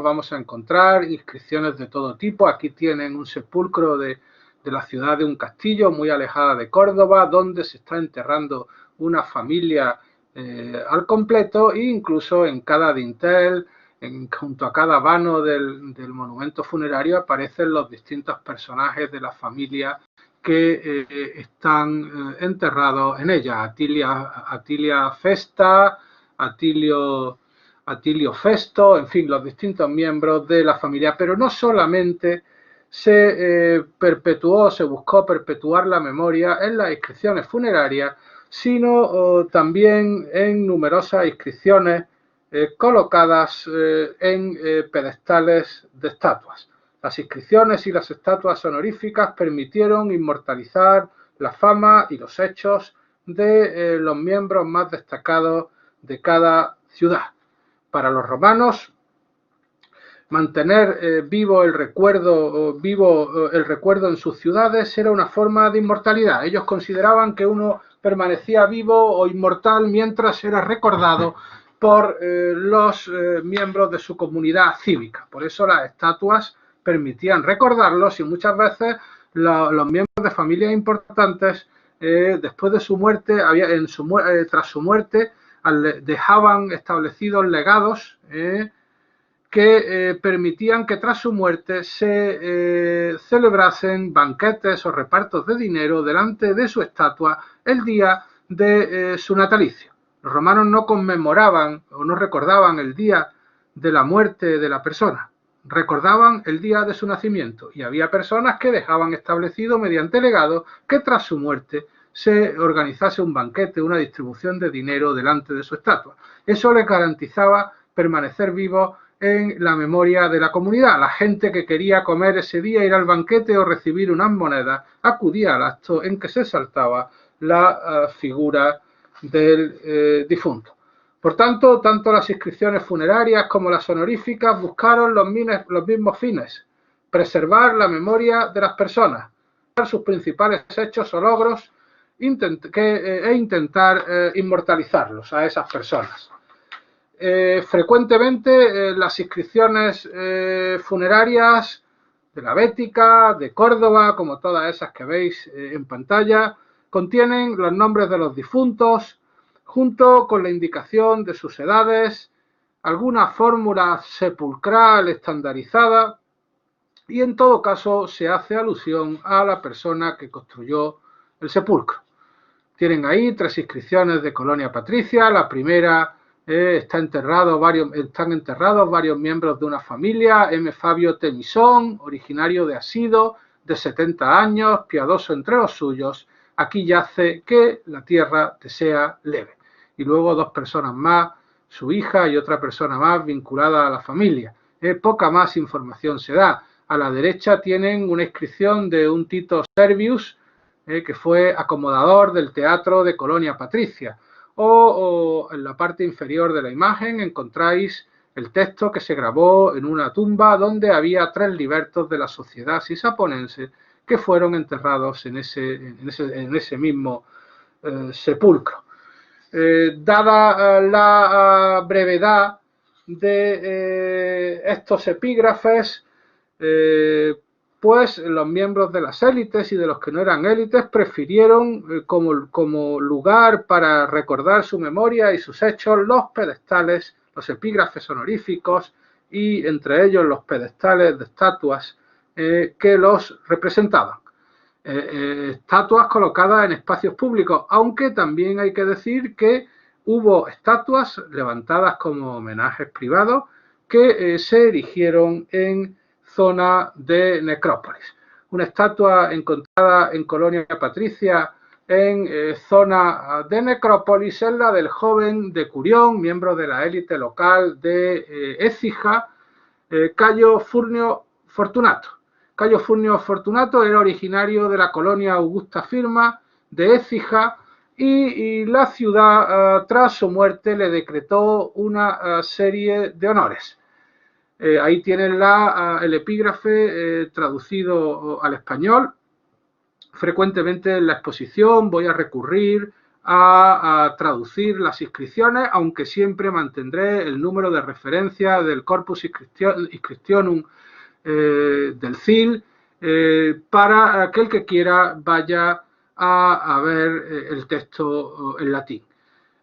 vamos a encontrar inscripciones de todo tipo. Aquí tienen un sepulcro de la ciudad de un castillo muy alejada de Córdoba, donde se está enterrando una familia al completo, e incluso en cada dintel, junto a cada vano del monumento funerario, aparecen los distintos personajes de la familia que están enterrados en ella. Atilia Festa, Atilio Festo, en fin, los distintos miembros de la familia. Pero no solamente se buscó perpetuar la memoria en las inscripciones funerarias, sino también en numerosas inscripciones colocadas en pedestales de estatuas. Las inscripciones y las estatuas honoríficas permitieron inmortalizar la fama y los hechos de los miembros más destacados de cada ciudad. Para los romanos, mantener vivo el recuerdo en sus ciudades era una forma de inmortalidad. Ellos consideraban que uno permanecía vivo o inmortal mientras era recordado por los miembros de su comunidad cívica. Por eso las estatuas permitían recordarlos, y muchas veces los miembros de familias importantes, después de su muerte, tras su muerte, dejaban establecidos legados que permitían que tras su muerte se celebrasen banquetes o repartos de dinero delante de su estatua el día de su natalicio. Los romanos no conmemoraban o no recordaban el día de la muerte de la persona, recordaban el día de su nacimiento, y había personas que dejaban establecido mediante legado que tras su muerte se organizase un banquete, una distribución de dinero delante de su estatua. Eso les garantizaba permanecer vivos en la memoria de la comunidad. La gente que quería comer ese día, ir al banquete o recibir unas monedas, acudía al acto en que se exaltaba la figura del difunto. Por tanto, tanto las inscripciones funerarias como las honoríficas buscaron los mismos fines: preservar la memoria de las personas, sus principales hechos o logros e intentar inmortalizarlos a esas personas. Frecuentemente las inscripciones funerarias de la Bética, de Córdoba, como todas esas que veis en pantalla, contienen los nombres de los difuntos, junto con la indicación de sus edades, alguna fórmula sepulcral estandarizada, y en todo caso se hace alusión a la persona que construyó el sepulcro. Tienen ahí 3 inscripciones de colonia patricia. La primera están enterrados varios miembros de una familia: M. Fabio Temisón, originario de Asido, de 70 años, piadoso entre los suyos. Aquí yace, que la tierra te sea leve. Y luego 2 personas más, su hija y otra persona más vinculada a la familia. Poca más información se da. A la derecha tienen una inscripción de un Tito Servius, que fue acomodador del teatro de Colonia Patricia. O en la parte inferior de la imagen encontráis el texto que se grabó en una tumba donde había 3 libertos de la sociedad sisaponense que fueron enterrados en ese mismo sepulcro. Dada la brevedad de estos epígrafes, pues los miembros de las élites y de los que no eran élites prefirieron como lugar para recordar su memoria y sus hechos los pedestales, los epígrafes honoríficos, y entre ellos los pedestales de estatuas que los representaban. Estatuas colocadas en espacios públicos, aunque también hay que decir que hubo estatuas levantadas como homenajes privados que se erigieron en zona de necrópolis. Una estatua encontrada en Colonia Patricia en zona de necrópolis es la del joven de Curión, miembro de la élite local de Écija, Cayo Furnio Fortunato. Cayo Furnio Fortunato era originario de la colonia Augusta Firma de Écija, y la ciudad, tras su muerte, le decretó una serie de honores. Ahí tienen el epígrafe traducido al español. Frecuentemente en la exposición voy a recurrir a traducir las inscripciones, aunque siempre mantendré el número de referencia del Corpus Inscriptionum del CIL, para aquel que quiera vaya a ver el texto en latín.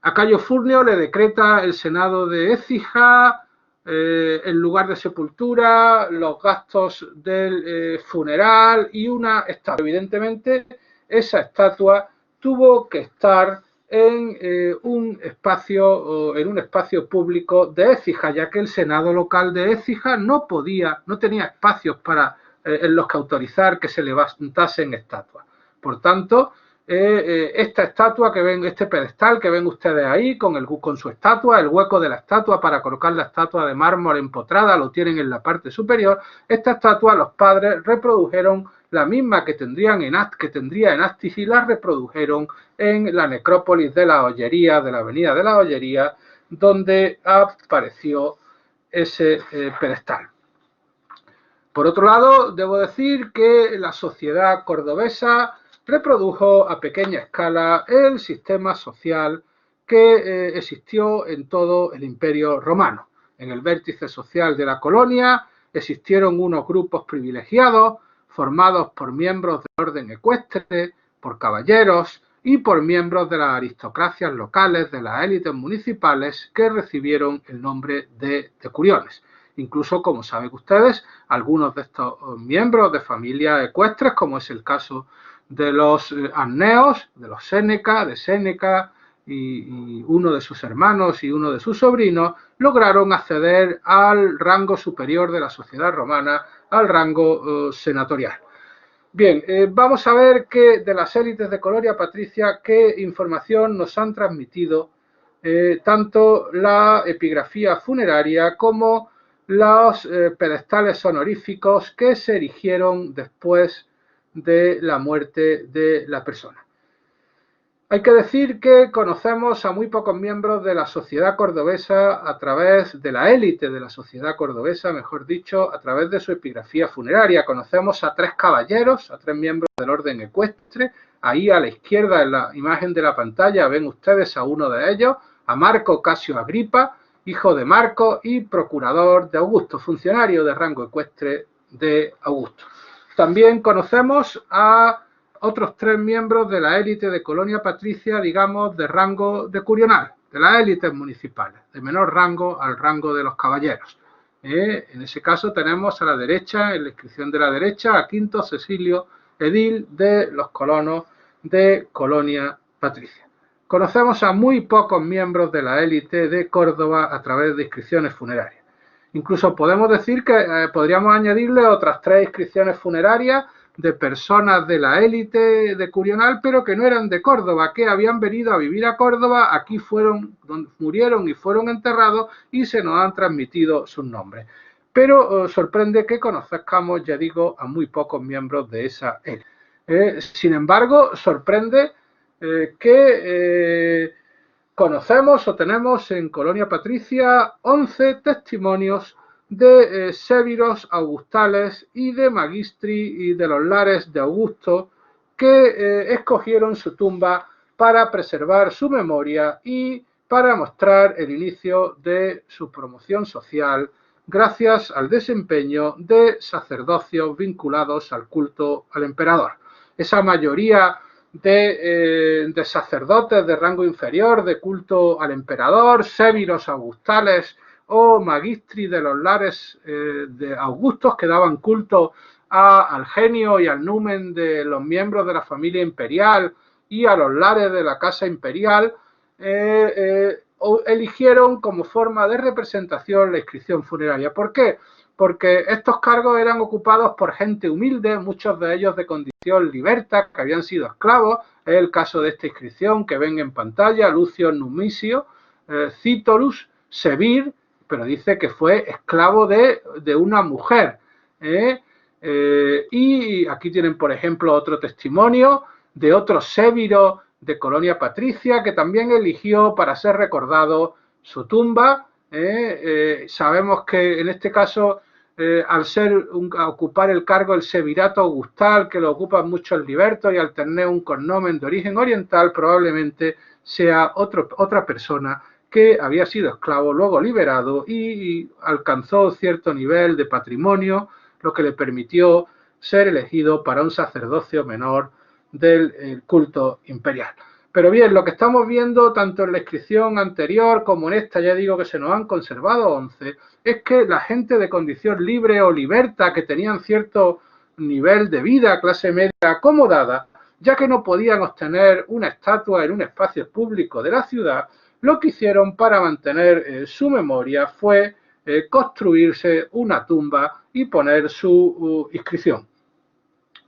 A Cayo Furnio le decreta el Senado de Écija el lugar de sepultura, los gastos del funeral y una estatua. Evidentemente, esa estatua tuvo que estar en un espacio público de Écija, ya que el Senado local de Écija no tenía espacios en los que autorizar que se levantasen estatuas. Por tanto, esta estatua que ven, este pedestal que ven ustedes ahí con su estatua, el hueco de la estatua para colocar la estatua de mármol empotrada lo tienen en la parte superior. Esta estatua los padres reprodujeron la misma que tendría en Astiz y la reprodujeron en la necrópolis de la Ollería, de la avenida de la Ollería, donde apareció ese pedestal. Por otro lado, debo decir que la sociedad cordobesa reprodujo a pequeña escala el sistema social que existió en todo el Imperio Romano. En el vértice social de la colonia existieron unos grupos privilegiados formados por miembros del orden ecuestre, por caballeros y por miembros de las aristocracias locales, de las élites municipales que recibieron el nombre de decuriones. Incluso, como saben ustedes, algunos de estos miembros de familias ecuestres, como es el caso de los Anneos, de los Séneca y uno de sus hermanos y uno de sus sobrinos, lograron acceder al rango superior de la sociedad romana, al rango senatorial. Bien, vamos a ver de las élites de Colonia Patricia qué información nos han transmitido tanto la epigrafía funeraria como los pedestales honoríficos que se erigieron después de la muerte de la persona. Hay que decir que conocemos a muy pocos miembros de la sociedad cordobesa a través de la élite de la sociedad cordobesa, mejor dicho, a través de su epigrafía funeraria. Conocemos a 3 caballeros, a 3 miembros del orden ecuestre. Ahí a la izquierda en la imagen de la pantalla ven ustedes a uno de ellos, a Marco Casio Agripa, hijo de Marco y procurador de Augusto, funcionario de rango ecuestre de Augusto. También conocemos a otros 3 miembros de la élite de Colonia Patricia, digamos, de rango decurional, de las élites municipales, de menor rango al rango de los caballeros. En ese caso tenemos a la derecha, en la inscripción de la derecha, a Quinto Cecilio, edil de los colonos de Colonia Patricia. Conocemos a muy pocos miembros de la élite de Córdoba a través de inscripciones funerarias. Incluso podemos decir que podríamos añadirle otras 3 inscripciones funerarias de personas de la élite decurional, pero que no eran de Córdoba, que habían venido a vivir a Córdoba, aquí murieron y fueron enterrados y se nos han transmitido sus nombres. Pero sorprende que conozcamos, ya digo, a muy pocos miembros de esa élite. Sin embargo, sorprende que conocemos o tenemos en Colonia Patricia 11 testimonios de séviros augustales y de magistri y de los lares de Augusto que escogieron su tumba para preservar su memoria y para mostrar el inicio de su promoción social gracias al desempeño de sacerdocios vinculados al culto al emperador. Esa mayoría de sacerdotes de rango inferior de culto al emperador, séviros augustales o magistri de los lares de Augustos que daban culto al genio y al numen de los miembros de la familia imperial y a los lares de la casa imperial, eligieron como forma de representación la inscripción funeraria. ¿Por qué? Porque estos cargos eran ocupados por gente humilde, muchos de ellos de condición liberta, que habían sido esclavos. Es el caso de esta inscripción que ven en pantalla, Lucio Numicio, Cítorus, Sevir, pero dice que fue esclavo de una mujer. Y aquí tienen, por ejemplo, otro testimonio de otro séviro de Colonia Patricia que también eligió para ser recordado su tumba. Sabemos que en este caso, al ocupar el cargo el sevirato augustal, que lo ocupan muchos libertos y al tener un cognomen de origen oriental, probablemente sea otra persona que había sido esclavo, luego liberado y alcanzó cierto nivel de patrimonio, lo que le permitió ser elegido para un sacerdocio menor del culto imperial. Pero bien, lo que estamos viendo tanto en la inscripción anterior como en esta, ya digo que se nos han conservado 11, es que la gente de condición libre o liberta, que tenían cierto nivel de vida, clase media acomodada, ya que no podían obtener una estatua en un espacio público de la ciudad, lo que hicieron para mantener su memoria fue construirse una tumba y poner su inscripción.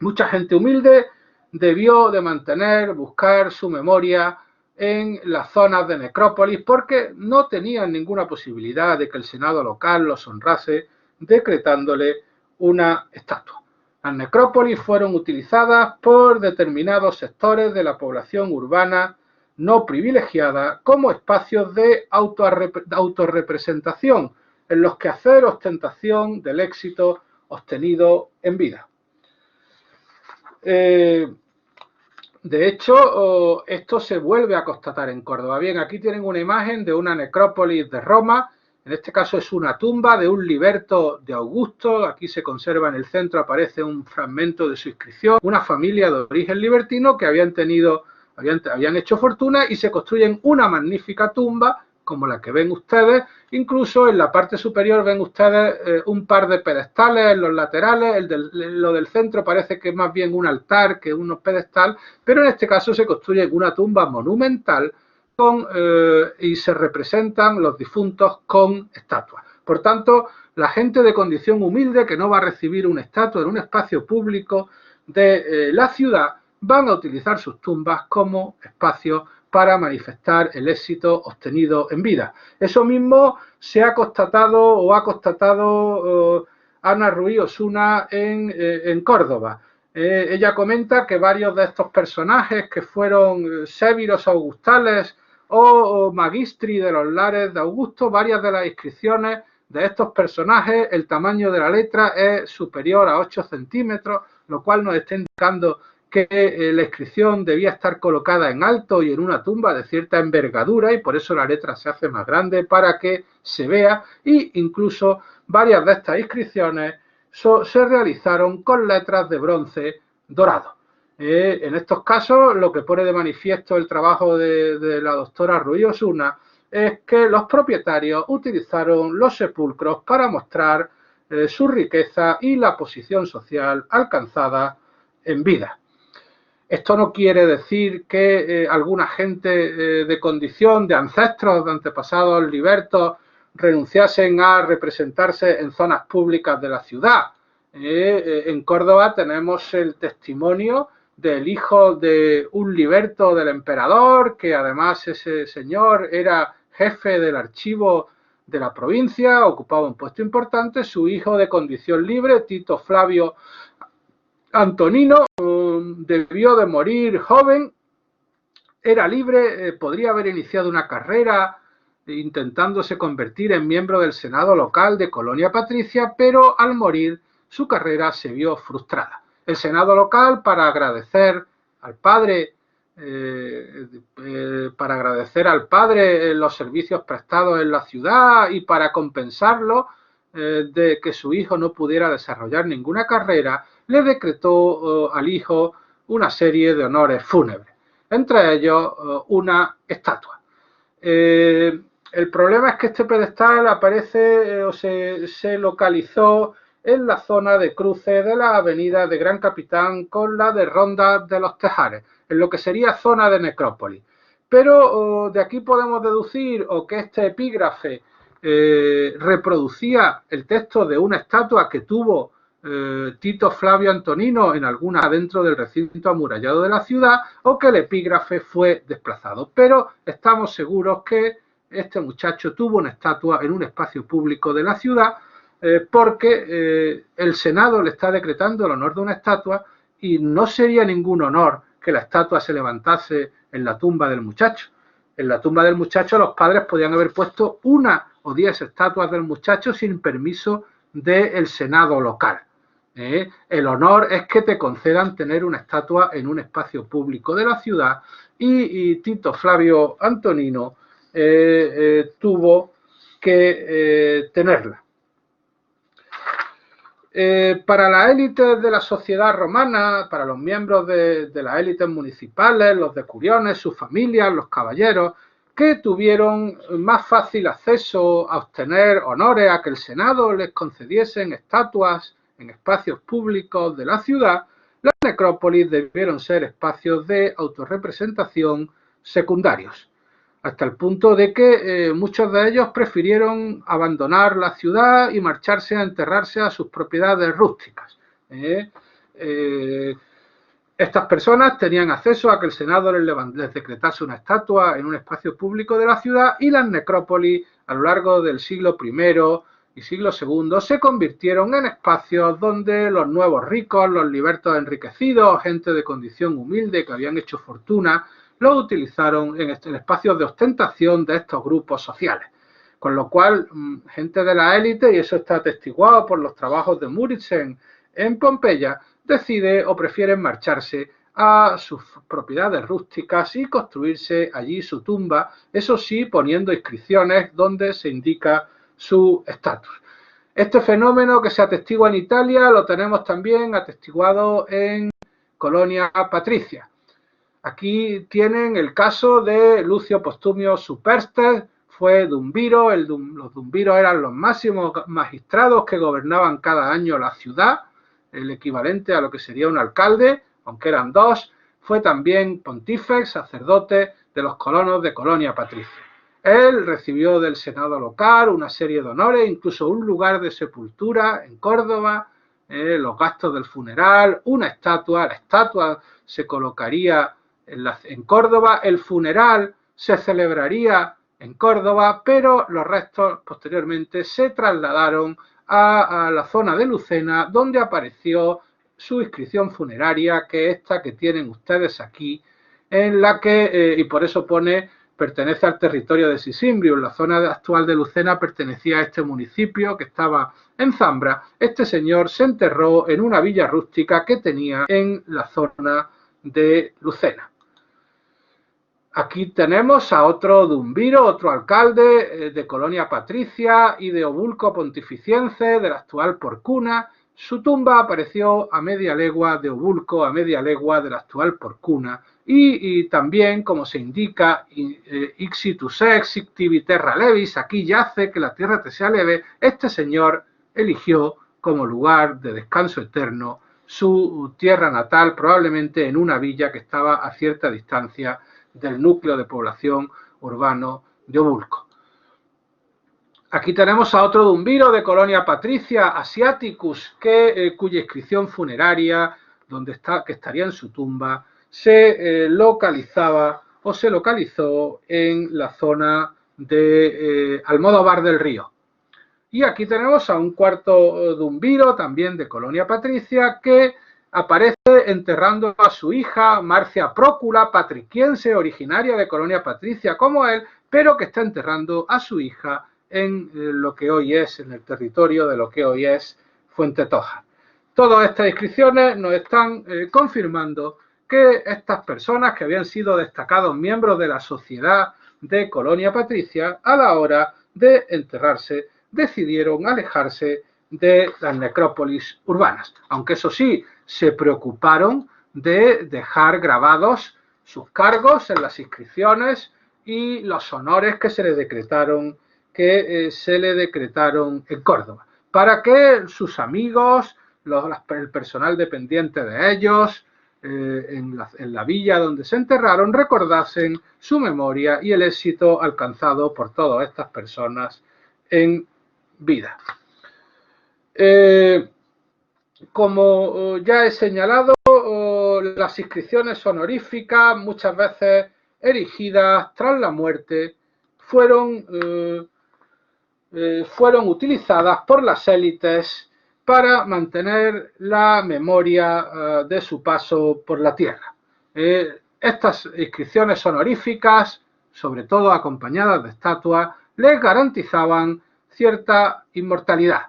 Mucha gente humilde debió de buscar su memoria en las zonas de necrópolis porque no tenían ninguna posibilidad de que el Senado local los honrase decretándole una estatua. Las necrópolis fueron utilizadas por determinados sectores de la población urbana no privilegiada como espacios de autorrepresentación en los que hacer ostentación del éxito obtenido en vida. De hecho, esto se vuelve a constatar en Córdoba. Bien, aquí tienen una imagen de una necrópolis de Roma. En este caso es una tumba de un liberto de Augusto. Aquí se conserva en el centro, aparece un fragmento de su inscripción. Una familia de origen libertino que habían hecho fortuna y se construyen una magnífica tumba como la que ven ustedes. Incluso en la parte superior ven ustedes un par de pedestales en los laterales. Lo del centro parece que es más bien un altar que un pedestal, pero en este caso se construye una tumba monumental y se representan los difuntos con estatuas. Por tanto, la gente de condición humilde que no va a recibir una estatua en un espacio público de la ciudad van a utilizar sus tumbas como espacios para manifestar el éxito obtenido en vida. Eso mismo se ha constatado Ana Ruiz Osuna en Córdoba. Ella comenta que varios de estos personajes que fueron séviros augustales o magistri de los lares de Augusto, varias de las inscripciones de estos personajes, el tamaño de la letra es superior a 8 centímetros, lo cual nos está indicando que la inscripción debía estar colocada en alto y en una tumba de cierta envergadura y por eso la letra se hace más grande para que se vea, e incluso varias de estas inscripciones se realizaron con letras de bronce dorado. En estos casos, lo que pone de manifiesto el trabajo de la doctora Ruiz Osuna es que los propietarios utilizaron los sepulcros para mostrar su riqueza y la posición social alcanzada en vida. Esto no quiere decir que alguna gente de condición, de ancestros, de antepasados libertos, renunciasen a representarse en zonas públicas de la ciudad. En Córdoba tenemos el testimonio del hijo de un liberto del emperador, que además ese señor era jefe del archivo de la provincia, ocupaba un puesto importante. Su hijo de condición libre, Tito Flavio Antonino, debió de morir joven, era libre, podría haber iniciado una carrera intentándose convertir en miembro del Senado local de Colonia Patricia, pero al morir su carrera se vio frustrada. El Senado local, para agradecer al padre los servicios prestados en la ciudad y para compensarlo de que su hijo no pudiera desarrollar ninguna carrera, le decretó al hijo una serie de honores fúnebres, entre ellos una estatua. El problema es que este pedestal aparece se localizó en la zona de cruce de la avenida de Gran Capitán con la de Ronda de los Tejares, en lo que sería zona de necrópolis. Pero de aquí podemos deducir o que este epígrafe reproducía el texto de una estatua que tuvo Tito Flavio Antonino en alguna dentro del recinto amurallado de la ciudad, o que el epígrafe fue desplazado. Pero estamos seguros que este muchacho tuvo una estatua en un espacio público de la ciudad porque el Senado le está decretando el honor de una estatua y no sería ningún honor que la estatua se levantase en la tumba del muchacho. En la tumba del muchacho los padres podían haber puesto 1 o 10 estatuas del muchacho sin permiso del Senado local. El honor es que te concedan tener una estatua en un espacio público de la ciudad y Tito Flavio Antonino tuvo que tenerla. Para las élites de la sociedad romana, para los miembros de las élites municipales, los decuriones, sus familias, los caballeros, que tuvieron más fácil acceso a obtener honores, a que el Senado les concediesen estatuas en espacios públicos de la ciudad, las necrópolis debieron ser espacios de autorrepresentación secundarios, hasta el punto de que muchos de ellos prefirieron abandonar la ciudad y marcharse a enterrarse a sus propiedades rústicas. Estas personas tenían acceso a que el Senado les decretase una estatua en un espacio público de la ciudad, y las necrópolis a lo largo del siglo I y siglo II se convirtieron en espacios donde los nuevos ricos, los libertos enriquecidos, gente de condición humilde que habían hecho fortuna, lo utilizaron en espacios de ostentación de estos grupos sociales. Con lo cual, gente de la élite, y eso está atestiguado por los trabajos de Muritzen en Pompeya, decide o prefieren marcharse a sus propiedades rústicas y construirse allí su tumba, eso sí, poniendo inscripciones donde se indica su estatus. Este fenómeno que se atestigua en Italia lo tenemos también atestiguado en Colonia Patricia. Aquí tienen el caso de Lucio Postumio Superstes, fue dumbiro, los dumbiros eran los máximos magistrados que gobernaban cada año la ciudad, el equivalente a lo que sería un alcalde, aunque eran dos. Fue también pontífex, sacerdote de los colonos de Colonia Patricia. Él recibió del Senado local una serie de honores, incluso un lugar de sepultura en Córdoba, los gastos del funeral, una estatua, la estatua se colocaría en Córdoba, el funeral se celebraría en Córdoba, pero los restos posteriormente se trasladaron a la zona de Lucena, donde apareció su inscripción funeraria, que es esta que tienen ustedes aquí, en la que, y por eso pone, pertenece al territorio de Sisimbrium. La zona actual de Lucena pertenecía a este municipio que estaba en Zambra. Este señor se enterró en una villa rústica que tenía en la zona de Lucena. Aquí tenemos a otro dumbiro, otro alcalde de Colonia Patricia y de Obulco Pontificiense, de la actual Porcuna. Su tumba apareció a media legua de Obulco, a media legua de la actual Porcuna, y también, como se indica, ixitus ex, ictivi terra levis, aquí yace, que la tierra te sea leve. Este señor eligió como lugar de descanso eterno su tierra natal, probablemente en una villa que estaba a cierta distancia del núcleo de población urbano de Obulco. Aquí tenemos a otro dumbiro de Colonia Patricia, Asiaticus, cuya inscripción funeraria, que estaría en su tumba, se localizaba o se localizó en la zona de Almodóvar del Río. Y aquí tenemos a un cuarto dumbiro, también de Colonia Patricia, que aparece enterrando a su hija Marcia Prócula, patriciense, originaria de Colonia Patricia como él, pero que está enterrando a su hija en lo que hoy es, en el territorio de lo que hoy es Fuentetoja. Todas estas inscripciones nos están confirmando que estas personas que habían sido destacados miembros de la sociedad de Colonia Patricia, a la hora de enterrarse, decidieron alejarse de las necrópolis urbanas, aunque eso sí, se preocuparon de dejar grabados sus cargos en las inscripciones y los honores que se le decretaron en Córdoba, para que sus amigos, el personal dependiente de ellos, en la villa donde se enterraron, recordasen su memoria y el éxito alcanzado por todas estas personas en vida. Como ya he señalado, las inscripciones honoríficas, muchas veces erigidas tras la muerte, fueron utilizadas por las élites para mantener la memoria de su paso por la tierra. Estas inscripciones honoríficas, sobre todo acompañadas de estatuas, les garantizaban cierta inmortalidad.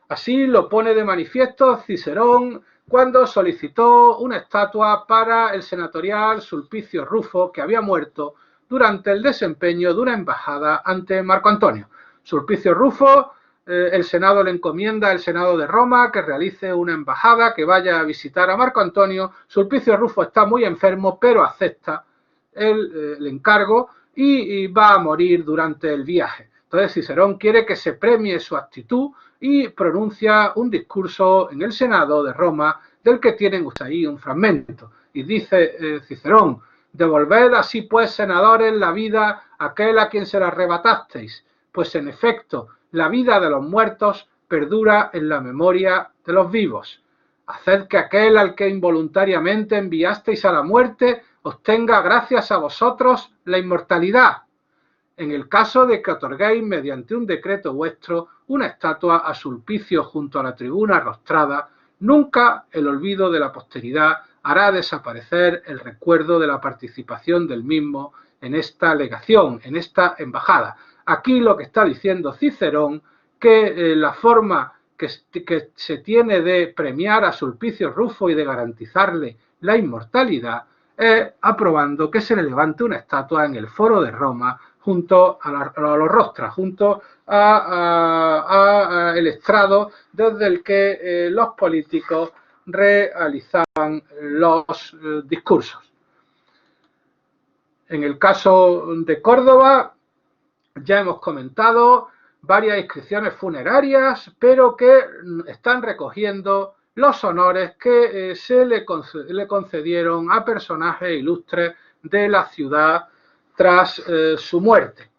Así lo pone de manifiesto Cicerón cuando solicitó una estatua para el senatorial Sulpicio Rufo, que había muerto durante el desempeño de una embajada ante Marco Antonio. Sulpicio Rufo el Senado le encomienda al Senado de Roma que realice una embajada, que vaya a visitar a Marco Antonio. Sulpicio Rufo está muy enfermo, pero acepta el encargo y va a morir durante el viaje. Entonces Cicerón quiere que se premie su actitud y pronuncia un discurso en el Senado de Roma, del que tienen ustedes ahí un fragmento. Y dice Cicerón: devolved así pues, senadores, la vida a aquel a quien se la arrebatasteis, pues en efecto la vida de los muertos perdura en la memoria de los vivos. Haced que aquel al que involuntariamente enviasteis a la muerte obtenga gracias a vosotros la inmortalidad, en el caso de que otorguéis mediante un decreto vuestro una estatua a Sulpicio junto a la tribuna rostrada. Nunca el olvido de la posteridad hará desaparecer el recuerdo de la participación del mismo en esta legación, en esta embajada. Aquí lo que está diciendo Cicerón, que la forma que se tiene de premiar a Sulpicio Rufo y de garantizarle la inmortalidad es aprobando que se le levante una estatua en el Foro de Roma junto a los rostras, junto a el estrado desde el que los políticos realizaban los discursos. En el caso de Córdoba, ya hemos comentado varias inscripciones funerarias, pero que están recogiendo los honores que se le concedieron a personajes ilustres de la ciudad tras su muerte.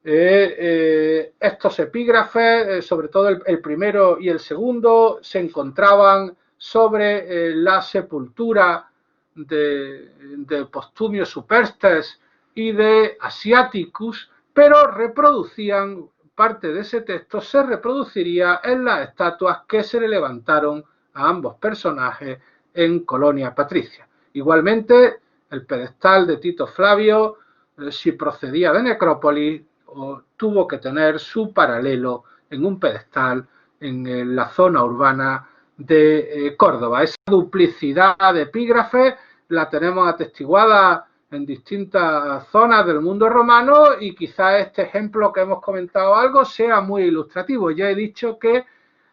Estos epígrafes, sobre todo el primero y el segundo, se encontraban sobre la sepultura de Postumio Superstes y de Asiaticus, pero reproducían parte de ese texto, se reproduciría en las estatuas que se le levantaron a ambos personajes en Colonia Patricia. Igualmente, el pedestal de Tito Flavio, si procedía de necrópolis, tuvo que tener su paralelo en un pedestal en la zona urbana de Córdoba. Esa duplicidad de epígrafes la tenemos atestiguada en distintas zonas del mundo romano, y quizá este ejemplo que hemos comentado algo sea muy ilustrativo. Ya he dicho que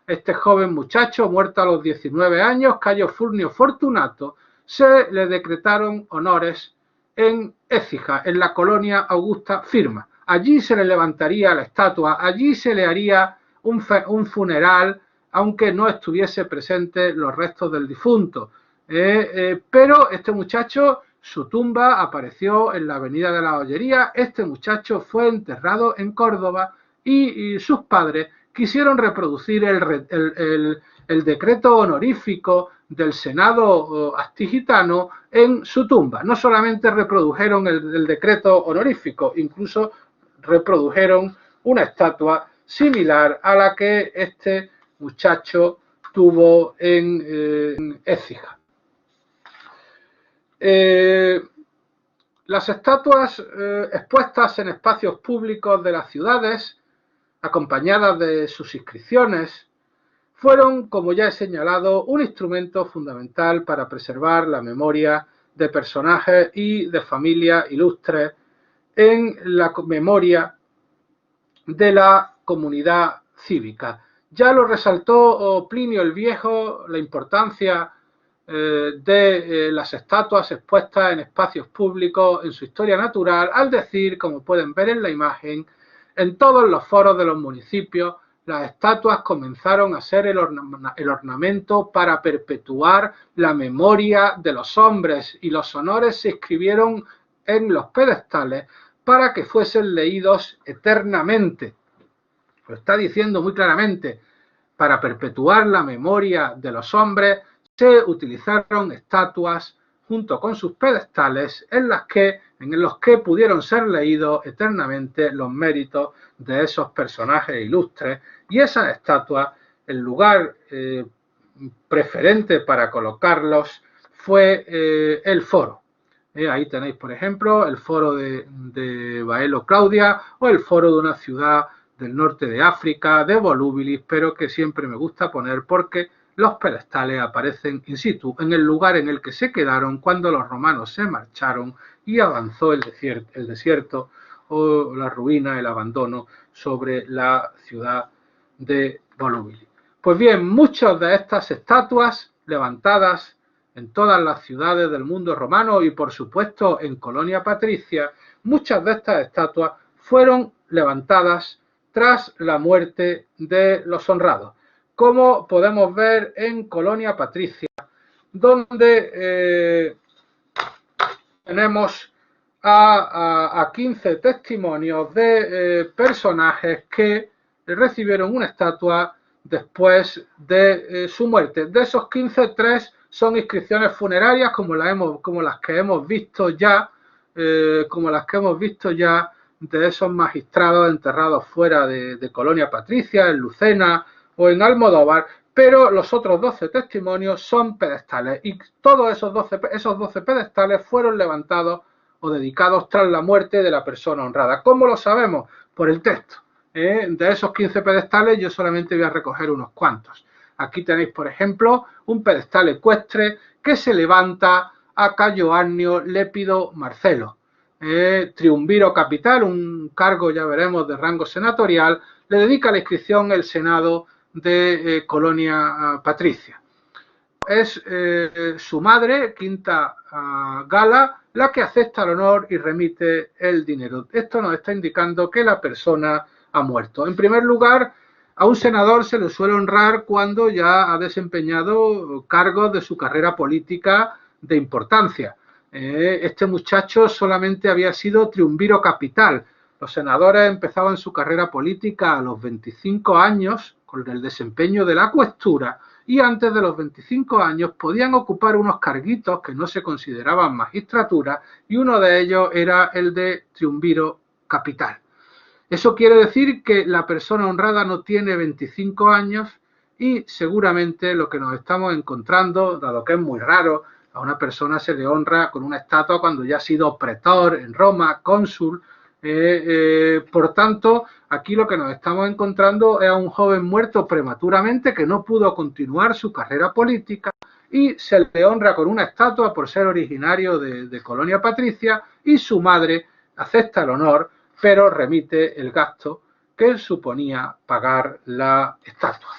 este joven muchacho, muerto a los 19 años, Cayo Furnio Fortunato, se le decretaron honores en Écija, en la colonia Augusta Firma. Allí se le levantaría la estatua, allí se le haría un funeral, aunque no estuviese presente los restos del difunto. Pero este muchacho, su tumba apareció en la Avenida de la Ollería. Este muchacho fue enterrado en Córdoba y sus padres quisieron reproducir el decreto honorífico del Senado astigitano en su tumba. No solamente reprodujeron el decreto honorífico, incluso reprodujeron una estatua similar a la que este muchacho tuvo en Écija. Las estatuas expuestas en espacios públicos de las ciudades, acompañadas de sus inscripciones, fueron, como ya he señalado, un instrumento fundamental para preservar la memoria de personajes y de familias ilustres en la memoria de la comunidad cívica. Ya lo resaltó Plinio el Viejo, la importancia de las estatuas expuestas en espacios públicos en su historia natural, al decir, como pueden ver en la imagen, en todos los foros de los municipios las estatuas comenzaron a ser el ornamento para perpetuar la memoria de los hombres, y los honores se escribieron en los pedestales para que fuesen leídos eternamente. Lo está diciendo muy claramente: para perpetuar la memoria de los hombres se utilizaron estatuas junto con sus pedestales en los que pudieron ser leídos eternamente los méritos de esos personajes ilustres, y esas estatuas, el lugar preferente para colocarlos fue el foro. Ahí tenéis, por ejemplo, el foro de Baelo Claudia, o el foro de una ciudad del norte de África, de Volubilis, pero que siempre me gusta poner porque los pedestales aparecen in situ, en el lugar en el que se quedaron cuando los romanos se marcharon y avanzó el desierto o la ruina, el abandono sobre la ciudad de Volubilis. Pues bien, muchas de estas estatuas levantadas en todas las ciudades del mundo romano y por supuesto en Colonia Patricia, muchas de estas estatuas fueron levantadas tras la muerte de los honrados, como podemos ver en Colonia Patricia, donde tenemos a 15 testimonios de personajes que recibieron una estatua después de su muerte. De esos 15, 3 son inscripciones funerarias como las que hemos visto ya, de esos magistrados enterrados fuera de Colonia Patricia, en Lucena o en Almodóvar, pero los otros 12 testimonios son pedestales y todos esos 12 pedestales fueron levantados o dedicados tras la muerte de la persona honrada. ¿Cómo lo sabemos? Por el texto. De esos 15 pedestales yo solamente voy a recoger unos cuantos. Aquí tenéis, por ejemplo, un pedestal ecuestre que se levanta a Cayo Annio Lépido Marcelo. Triunviro capital, un cargo, ya veremos, de rango senatorial, le dedica la inscripción el Senado de Colonia Patricia. Es su madre, Quinta Gala, la que acepta el honor y remite el dinero. Esto nos está indicando que la persona ha muerto. En primer lugar, a un senador se le suele honrar cuando ya ha desempeñado cargos de su carrera política de importancia. Este muchacho solamente había sido triunviro capital. Los senadores empezaban su carrera política a los 25 años con el desempeño de la cuestura y antes de los 25 años podían ocupar unos carguitos que no se consideraban magistratura y uno de ellos era el de triunviro capital. Eso quiere decir que la persona honrada no tiene 25 años y seguramente lo que nos estamos encontrando, dado que es muy raro, a una persona se le honra con una estatua cuando ya ha sido pretor en Roma, cónsul. Por tanto, aquí lo que nos estamos encontrando es a un joven muerto prematuramente que no pudo continuar su carrera política y se le honra con una estatua por ser originario de Colonia Patricia y su madre acepta el honor pero remite el gasto que suponía pagar la estatua.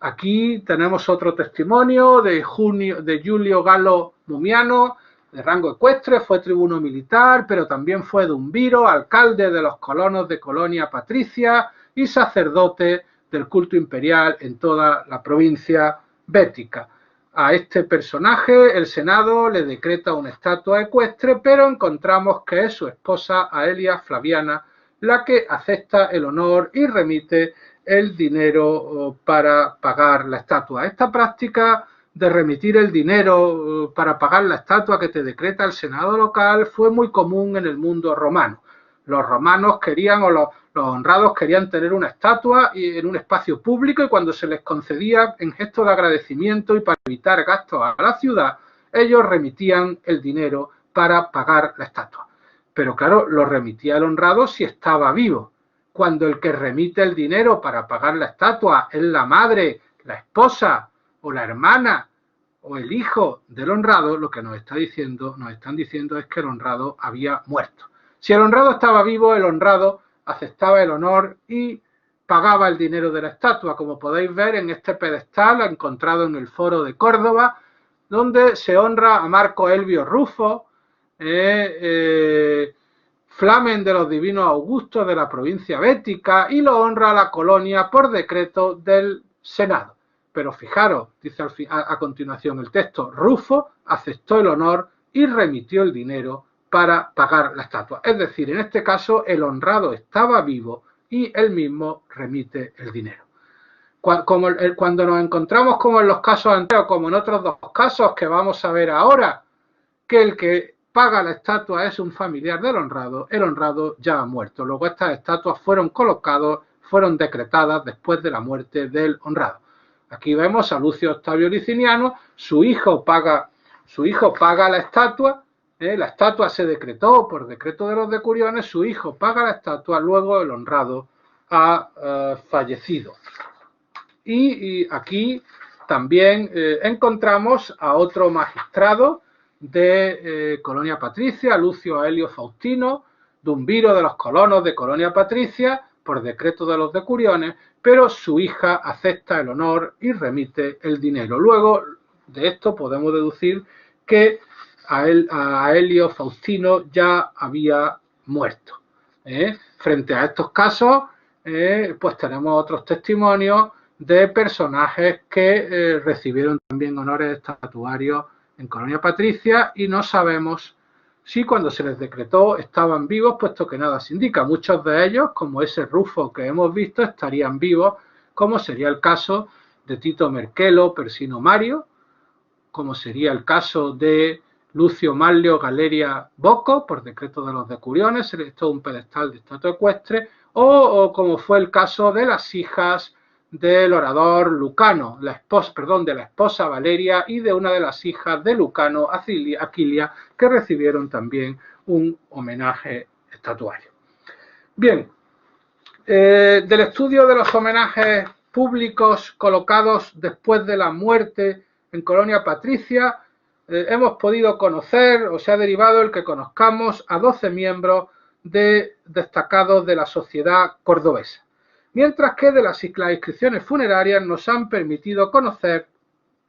Aquí tenemos otro testimonio de Julio Galo Mumiano, de rango ecuestre, fue tribuno militar, pero también fue dumbiro, alcalde de los colonos de Colonia Patricia y sacerdote del culto imperial en toda la provincia bética. A este personaje el Senado le decreta una estatua ecuestre, pero encontramos que es su esposa Aelia Flaviana la que acepta el honor y remite el dinero para pagar la estatua. Esta práctica de remitir el dinero para pagar la estatua que te decreta el Senado local fue muy común en el mundo romano. Los romanos querían, o los honrados querían tener una estatua en un espacio público y cuando se les concedía en gesto de agradecimiento y para evitar gastos a la ciudad, ellos remitían el dinero para pagar la estatua. Pero claro, lo remitía el honrado si estaba vivo. Cuando el que remite el dinero para pagar la estatua es la madre, la esposa o la hermana o el hijo del honrado, lo que nos están diciendo es que el honrado había muerto. Si el honrado estaba vivo, el honrado aceptaba el honor y pagaba el dinero de la estatua, como podéis ver en este pedestal encontrado en el Foro de Córdoba, donde se honra a Marco Elvio Rufo, Flamen de los Divinos Augustos de la provincia bética, y lo honra la colonia por decreto del Senado. Pero fijaros, dice a continuación el texto, Rufo aceptó el honor y remitió el dinero para pagar la estatua. Es decir, en este caso el honrado estaba vivo y él mismo remite el dinero. Cuando nos encontramos como en los casos anteriores, como en otros dos casos que vamos a ver ahora, que el que paga la estatua es un familiar del honrado, el honrado ya ha muerto. Luego estas estatuas fueron decretadas después de la muerte del honrado. Aquí vemos a Lucio Octavio Liciniano, su hijo paga la estatua. La estatua se decretó por decreto de los decuriones, su hijo paga la estatua, luego el honrado ha fallecido. Y aquí también encontramos a otro magistrado de Colonia Patricia, Lucio Aelio Faustino, dumbiro de los colonos de Colonia Patricia, por decreto de los decuriones, pero su hija acepta el honor y remite el dinero. Luego de esto podemos deducir que a Helio Faustino ya había muerto. Frente a estos casos, pues tenemos otros testimonios de personajes que recibieron también honores estatuarios en Colonia Patricia y no sabemos si cuando se les decretó estaban vivos, puesto que nada se indica. Muchos de ellos, como ese Rufo que hemos visto, estarían vivos, como sería el caso de Tito Merquelo, Persino Mario, como sería el caso de Lucio Manlio Galeria Bocco, por decreto de los decuriones, esto es un pedestal de estatua ecuestre, o como fue el caso de las hijas del orador Lucano, de la esposa Valeria y de una de las hijas de Lucano, Aquilia, que recibieron también un homenaje estatuario. Bien, del estudio de los homenajes públicos colocados después de la muerte en Colonia Patricia, hemos podido conocer, o se ha derivado el que conozcamos a 12 miembros destacados de la sociedad cordobesa, mientras que de las inscripciones funerarias nos han permitido conocer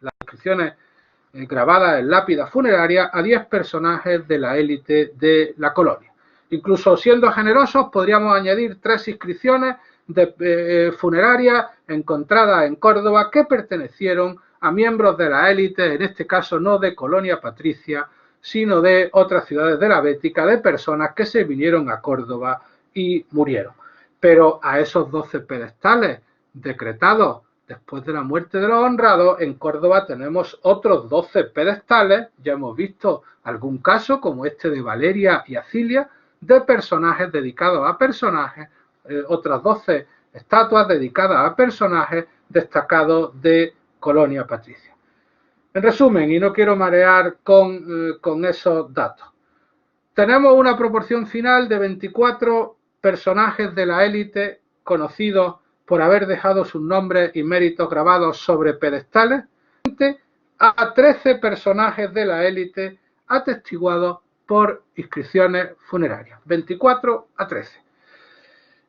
las inscripciones grabadas en lápidas funerarias a 10 personajes de la élite de la colonia. Incluso siendo generosos, podríamos añadir 3 inscripciones funerarias encontradas en Córdoba que pertenecieron a miembros de la élite, en este caso no de Colonia Patricia, sino de otras ciudades de la Bética, de personas que se vinieron a Córdoba y murieron. Pero a esos 12 pedestales decretados después de la muerte de los honrados, en Córdoba tenemos otros 12 pedestales, ya hemos visto algún caso como este de Valeria y Acilia, de personajes dedicados a personajes, otras 12 estatuas dedicadas a personajes destacados de Colonia Patricia. En resumen, y no quiero marear con esos datos, tenemos una proporción final de 24 personajes de la élite conocidos por haber dejado sus nombres y méritos grabados sobre pedestales, a 13 personajes de la élite atestiguados por inscripciones funerarias, 24 a 13.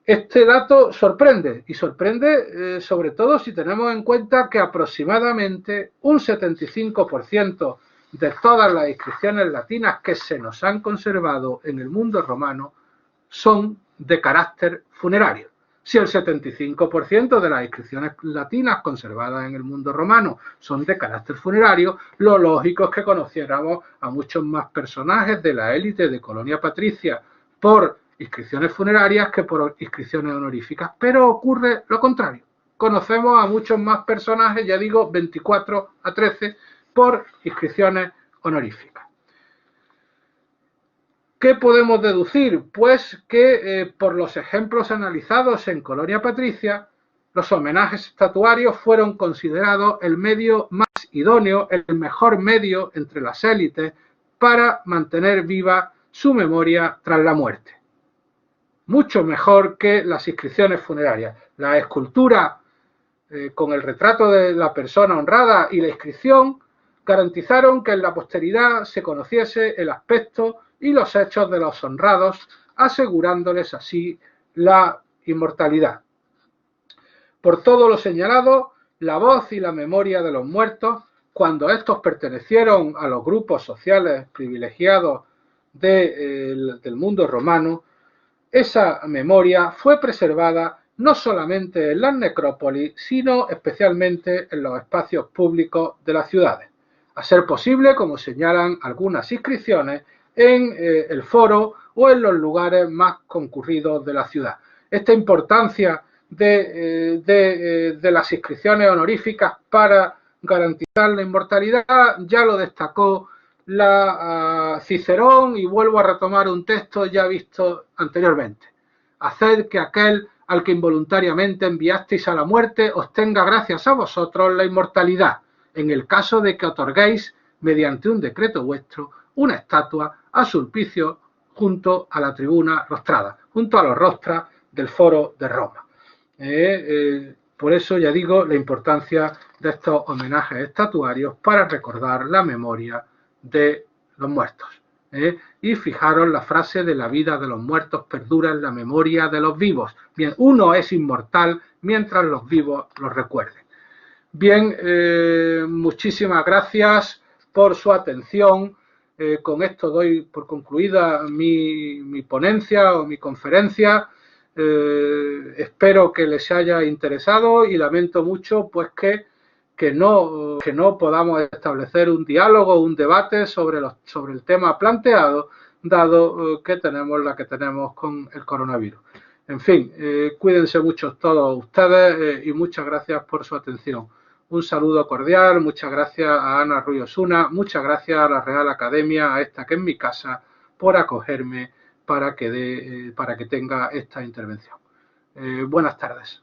Este dato sorprende, y sorprende sobre todo si tenemos en cuenta que aproximadamente un 75% de todas las inscripciones latinas que se nos han conservado en el mundo romano son de carácter funerario. Si el 75% de las inscripciones latinas conservadas en el mundo romano son de carácter funerario, lo lógico es que conociéramos a muchos más personajes de la élite de Colonia Patricia por inscripciones funerarias que por inscripciones honoríficas, pero ocurre lo contrario. Conocemos a muchos más personajes, ya digo, 24 a 13, por inscripciones honoríficas. ¿Qué podemos deducir? Pues que por los ejemplos analizados en Colonia Patricia, los homenajes estatuarios fueron considerados el medio más idóneo, el mejor medio entre las élites para mantener viva su memoria tras la muerte. Mucho mejor que las inscripciones funerarias. La escultura con el retrato de la persona honrada y la inscripción garantizaron que en la posteridad se conociese el aspecto y los hechos de los honrados, asegurándoles así la inmortalidad. Por todo lo señalado, la voz y la memoria de los muertos, cuando estos pertenecieron a los grupos sociales privilegiados del mundo romano, esa memoria fue preservada no solamente en las necrópolis, sino especialmente en los espacios públicos de las ciudades, a ser posible, como señalan algunas inscripciones, en el foro o en los lugares más concurridos de la ciudad. Esta importancia de las inscripciones honoríficas para garantizar la inmortalidad ya lo destacó Cicerón, y vuelvo a retomar un texto ya visto anteriormente. Haced que aquel al que involuntariamente enviasteis a la muerte os tenga gracias a vosotros la inmortalidad, en el caso de que otorguéis, mediante un decreto vuestro, una estatua a Sulpicio junto a la tribuna rostrada, junto a los rostras del foro de Roma. Por eso ya digo la importancia de estos homenajes estatuarios para recordar la memoria de los muertos. Y fijaros la frase de la vida de los muertos perdura en la memoria de los vivos. Bien, uno es inmortal mientras los vivos lo recuerden. Bien, muchísimas gracias por su atención. Con esto doy por concluida mi ponencia o mi conferencia. Espero que les haya interesado y lamento mucho pues que no podamos establecer un diálogo, un debate sobre el tema planteado, dado que tenemos la que tenemos con el coronavirus. En fin, cuídense mucho todos ustedes y muchas gracias por su atención. Un saludo cordial, muchas gracias a Ana Ruiz Osuna, muchas gracias a la Real Academia, a esta que es mi casa, por acogerme para que tenga esta intervención. Buenas tardes.